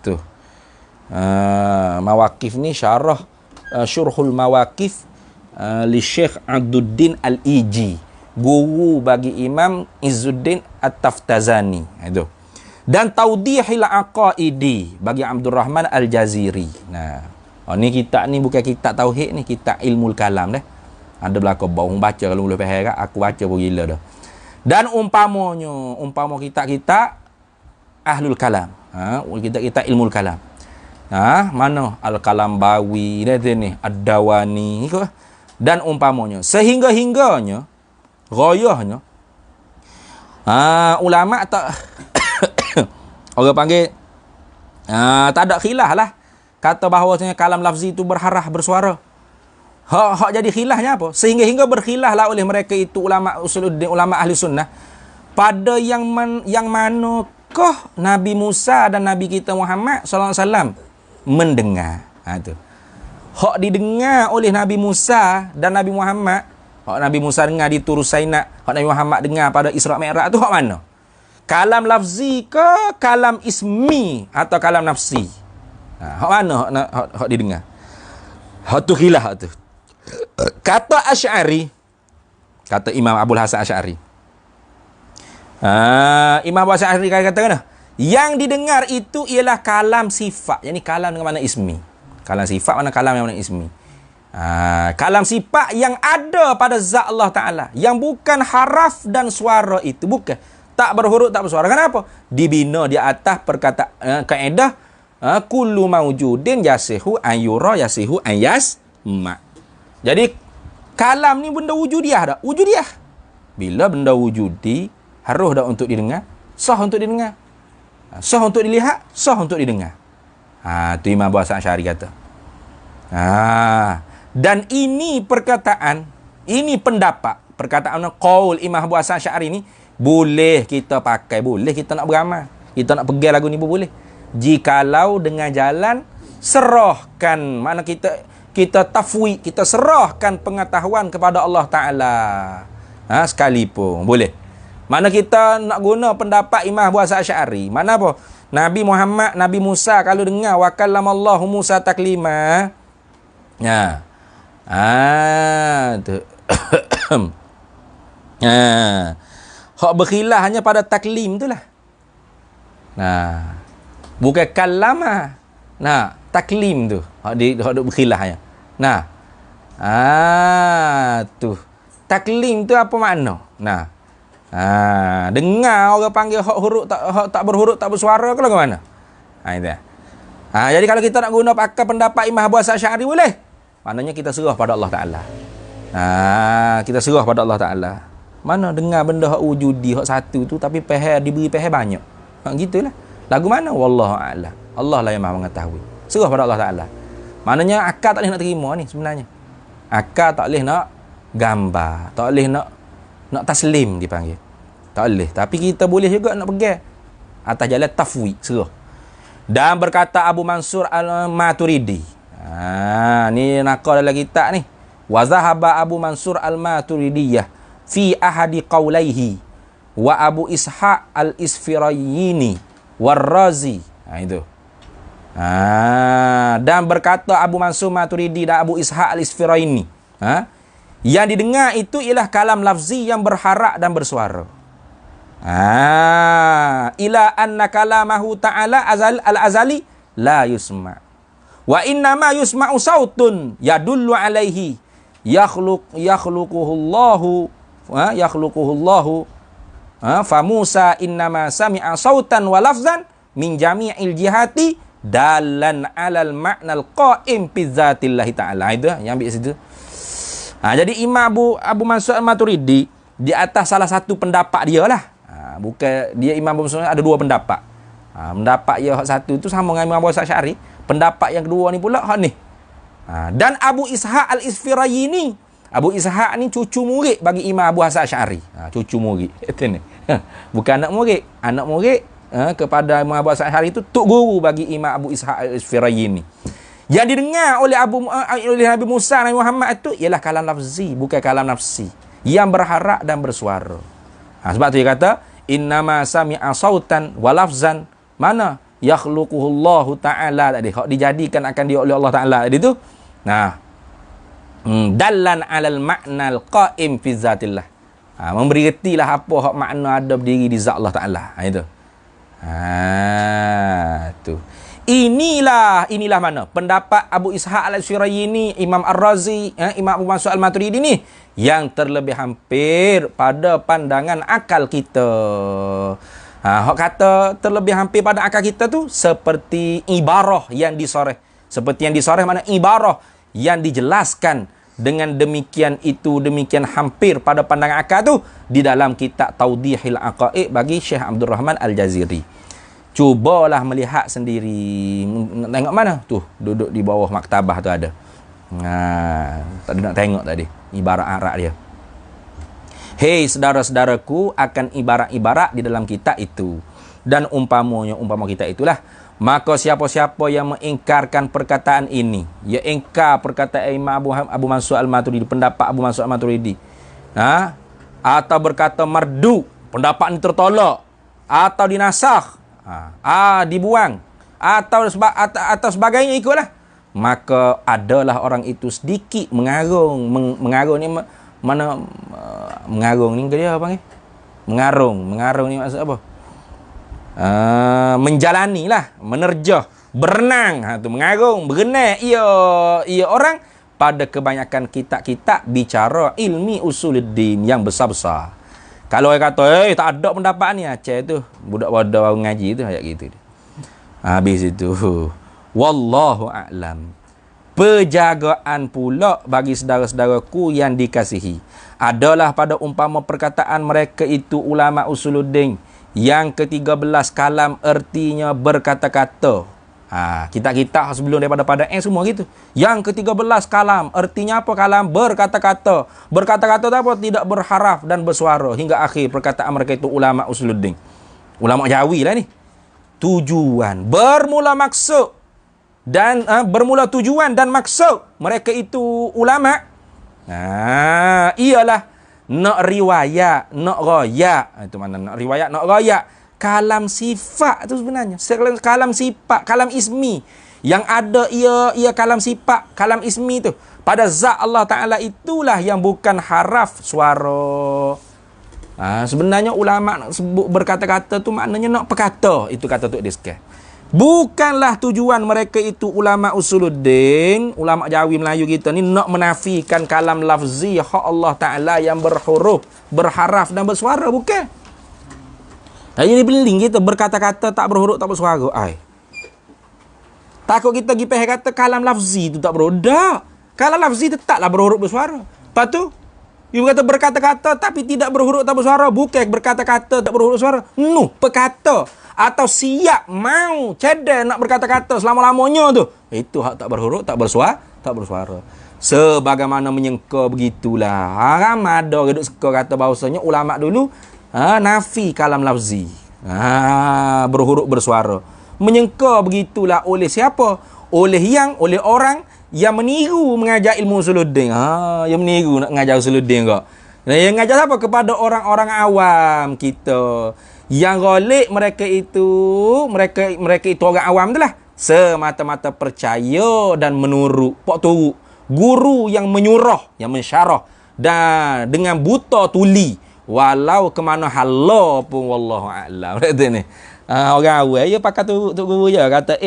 Tu. Mawaqif ni syarah. Syurhul mawaqif. Li Syekh Abduddin Al-Iji. Guru bagi Imam Izzuddin At-Taftazani. Itu. Dan Taudihil Aqaidi bagi Abdul Rahman Al-Jaziri. Ni kitab ni bukan kitab tauhid ni, kitab ilmu kalam dah. Ada belakang bau baca kalau boleh faham aku baca pun gila dah. Dan umpama kitab-kitab ahlul kalam. Kitab-kitab ilmu kalam. Mana Al-Kalam Bawi ni, Ad-Dawani dan umpamanya sehingga-hingganya rayahnya ulama tak orang panggil tak ada khilaf lah kata bahawasanya kalam lafzi itu berharah bersuara. Hak jadi khilafnya apa? Sehingga berkhilaflah oleh mereka itu ulama usuluddin, ulama ahli sunnah pada yang manakah Nabi Musa dan Nabi kita Muhammad sallallahu alaihi wasallam mendengar. Tu. hak didengar oleh Nabi Musa dan Nabi Muhammad. Hak Nabi Musa dengar di Tur Saina, hak Nabi Muhammad dengar pada Isra Mi'raj tu hak mana? Kalam lafzi ke kalam ismi atau kalam nafsi? Hak mana hak didengar? Hak tu khilaf tu. Kata Asy'ari, kata Imam Abul Hasan Asy'ari. Imam Abul Hasan Asy'ari kata kan? Yang didengar itu ialah kalam sifat. Yani kalam dengan makna ismi. Kalam sifat mana kalam yang makna ismi. Kalam sifat yang ada pada zat Allah Ta'ala, yang bukan haraf dan suara itu, bukan, tak berhuruf tak bersuara. Kenapa? Dibina di atas perkataan kaedah kullu maujudin yasihu an yura yasihu an yasma. Jadi kalam ni benda wujudiah dah, wujudiah. Bila benda wujudi harus dah untuk didengar, sah untuk didengar, sah untuk dilihat, sah untuk didengar. Tu Imam Abu Hasan Asy'ari kata. Dan ini perkataan, ini pendapat, perkataan qaul Imam Abu Hasan Asy'ari ni boleh kita pakai, boleh kita nak beramal, kita nak pegang lagu ni pun boleh. Jikalau dengan jalan serahkan, mana kita tafwid, kita serahkan pengetahuan kepada Allah Ta'ala. Sekalipun boleh. Mana kita nak guna pendapat Imam Abu Hasan Asy'ari, mana apa? Nabi Muhammad, Nabi Musa kalau dengar wa kallamallahu Musa taklima. Tu. Hak berkhilaf hanya pada taklim tu lah. Bukan kalam. Taklim tu. Hak duk berkhilaf hanya. Tu. Taklim tu apa makna? Dengar orang panggil hak huruf tak berhuruf tak bersuara ke lagu mana? Itu. Jadi kalau kita nak guna pakai pendapat Imam Abu Hasan Asy'ari boleh. Maknanya kita serah pada Allah Ta'ala. Kita serah pada Allah Ta'ala. Mana dengar benda hak wujudi, hak satu tu, tapi diberi pehel banyak. Gitulah. Lagu mana? Wallahu a'lam. Allah lah yang maha mengetahui. Serah pada Allah Ta'ala. Maknanya akal tak boleh nak terima ni sebenarnya. Akal tak boleh nak gambar. Tak boleh nak taslim dipanggil. Tak boleh. Tapi kita boleh juga nak pegang atas jalan tafwid, serah. Dan berkata Abu Mansur Al-Maturidi. Ni nakal dalam kitab ni. Wa zahaba Abu Mansur Al-Maturidiyah fi ahadi qawlaihi wa Abu Ishaq Al-Isfirayini war-Razi. Itu. Dan berkata Abu Mansur Maturidi dan Abu Ishaq Al-Isfirayini. Yang didengar itu ialah kalam lafzi yang berharak dan bersuara. Ila anna kalamahu ta'ala al-azali la yusma'. Wa innama yusma'u sautun yadullu alaihi yakhluquhullahu fa Musa innama sami'a sautan wa lafzan min jami'il jihati dalan alal ma'nal qa'im fi dzatillahi ta'ala. Itu yang ambil situ. Jadi Imam Abu Mansur Al-Maturidi di atas salah satu pendapat dia lah. Bukan dia Imam Abu Mansur ada dua pendapat. Pendapat dia satu tu sama dengan Imam Abu Hasan Asy'ari. Pendapat yang kedua ni pula hak ni. Dan Abu Ishaq Al-Isfirayini. Abu Ishaq ni cucu murid bagi Imam Abu Hasan Asy'ari. Cucu murid. Itu ni. Bukan anak murid. Anak murid kepada Imam Abu Hasan Asy'ari itu tok guru bagi Imam Abu Ishaq Al-Isfirayini. Yang didengar oleh Nabi Musa, Nabi Muhammad itu ialah kalam lafzi, bukan kalam nafsi. Yang berharak dan bersuara. Sebab tu dia kata, innama sami'a sautan wa lafzan. Mana? Yakhluquhullahu ta'ala tadi. Hak dijadikan akan dia oleh Allah Ta'ala tadi tu. Dallan alal ma'nal qa'im fi zatillah. Memberi retilah apa hak makna ada berdiri di zat Allah Ta'ala. Itu. Tu. Inilah mana? Pendapat Abu Ishaq Al-Isfirayini, Imam Ar-Razi, Imam Abu Mansur Al-Maturidi ni yang terlebih hampir pada pandangan akal kita. Hak kata terlebih hampir pada akal kita tu seperti ibarah yang disoreh. Seperti yang disoreh mana ibarah yang dijelaskan dengan demikian hampir pada pandangan akal tu di dalam kitab Tawdihil Aqaid bagi Syekh Abdul Rahman Al-Jaziri. Cubalah melihat sendiri. Tengok mana? Tuh, duduk di bawah maktabah tu ada. Tadi nak tengok tadi ibarat Arab dia. Hei saudara-saudaraku, akan ibarat-ibarat di dalam kitab itu. Dan umpama kitab itulah Maka siapa-siapa yang mengingkarkan perkataan ini, ya ingkar perkataan Imam Abu Mansur Al-Maturidi, pendapat Abu Mansur Al-Maturidi, atau berkata mardu, pendapat ini tertolak, atau dinasakh, dibuang, atau sebagainya ikutlah, maka adalah orang itu sedikit mengarung. Mengarung ni mana mengarung ni dia apa ni? Mengarung ni maksud apa? Menjalani lah, menerjah, berenang, tu mengarung, berenang. Ia orang pada kebanyakan kitab-kitab bicara ilmi usuluddin yang besar-besar. Kalau orang kata, tak ada pendapat ni, Aceh tu budak-budak baru ngaji tu ayat gitu. Habis itu. Wallahu a'lam. Penjagaan pula bagi saudara-saudaraku yang dikasihi adalah pada umpama perkataan mereka itu ulama usuluddin yang ke-13 kalam ertinya berkata-kata. Kitab-kitab sebelum daripada pada semua gitu. Yang ke-13 kalam ertinya apa? Kalam berkata-kata. Berkata-kata tu apa? Tidak berharaf dan bersuara hingga akhir perkataan mereka itu ulama usuluddin. Ulama Jawi lah ni. Tujuan, bermula maksud dan bermula tujuan dan maksud mereka itu ulama ialah nak riwayat, nak royak. Itu mana nak riwayat, nak royak. Kalam sifat tu sebenarnya. Kalam sifat, kalam ismi. Yang ada ia kalam sifat, kalam ismi tu. Pada zat Allah Ta'ala itulah yang bukan haraf suara. Sebenarnya ulama nak sebut berkata-kata tu maknanya nak perkata. Itu kata Tok Diskar. Bukanlah tujuan mereka itu ulama usuluddin, ulama Jawi Melayu kita ni nak menafikan kalam lafzi hak Allah Ta'ala yang berhuruf, berharaf dan bersuara. Bukan. Ini beling kita berkata-kata tak berhuruf, tak bersuara. Takut kita pergi kata kalam lafzi tu tak berhuruf. Tak. Kalam lafzi tetaplah berhuruf, bersuara. Lepas tu, dia berkata berkata-kata tapi tidak berhuruf, tak bersuara. Bukan berkata-kata tak berhuruf, suara. Perkata. Atau siap mau cedek nak berkata-kata selama-lamanya tu. Itu hak tak berhuruf, tak bersuara, tak bersuara. Sebagaimana menyangka begitulah. Ramai ada orang duk suka kata bahawasanya ulama dulu nafi kalam lafzi. Berhuruf, bersuara. Menyangka begitulah oleh siapa? Oleh orang yang meniru mengajar ilmu usuluddin. Yang meniru nak mengajar usuluddin kok. Yang mengajar apa? Kepada orang-orang awam kita. Yang golek mereka itu orang awam tu lah. Semata-mata percaya dan menurut. Pok turut. Guru yang menyurah, yang mensyarah. Dan dengan buta tuli. Walau ke mana hala pun wallahu a'lam. Orang awam dia pakai tu guru je. Kata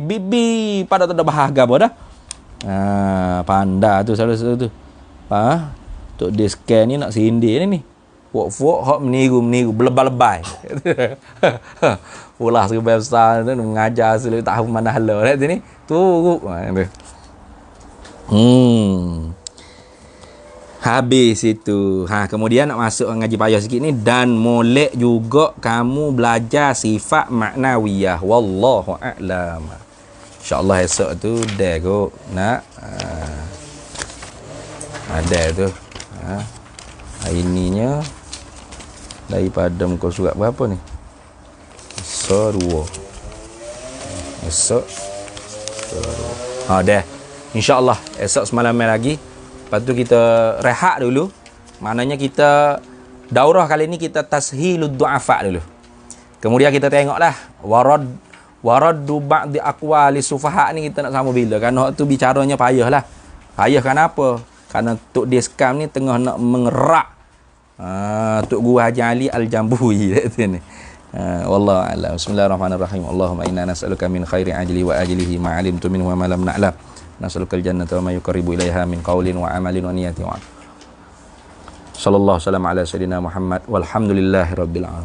bibi pada tak ada bahagia apa dah. Panda tu salah satu tu. Tok Diskar ni nak sindir ni. Fok-fok hak meniru berlebay-lebay. Ulah serba besar tu mengajar selalu tak tahu mana hala kat sini. Turuk. Habis itu. Kemudian nak masuk ngaji payah sikit ni, dan molek juga kamu belajar sifat maknawiyah. Wallahu a'lam. InsyaAllah esok tu dah kot nak ada tu. Hari ininya daripada muka surat berapa ni? Esok 2. Esok dah. InsyaAllah esok semalam lagi. Lepas tu kita rehat dulu. Maknanya kita daurah kali ni kita tashilud du'afa dulu. Kemudian kita tengoklah waraddu ba'di aqwali sufaha ni kita nak sama bila. Kerana tu bicaranya payah lah. Payah kenapa? Kerana Tok Diskam ni tengah nak mengerak Tok Guru Haji Ali Al-Jambui ni. Wallahu a'lam. Bismillahirrahmanirrahim. Allahumma inna nas'aluka min khairi ajli wa ajlihi ma 'alimtu minhu wa ma lam na'lam. Nas'alukal jannata wa ma yuqarribu ilaiha min qaulin wa amalin wa niyatin wa sallallahu alaihi wasallam ala sayyidina Muhammad walhamdulillahi rabbil alamin.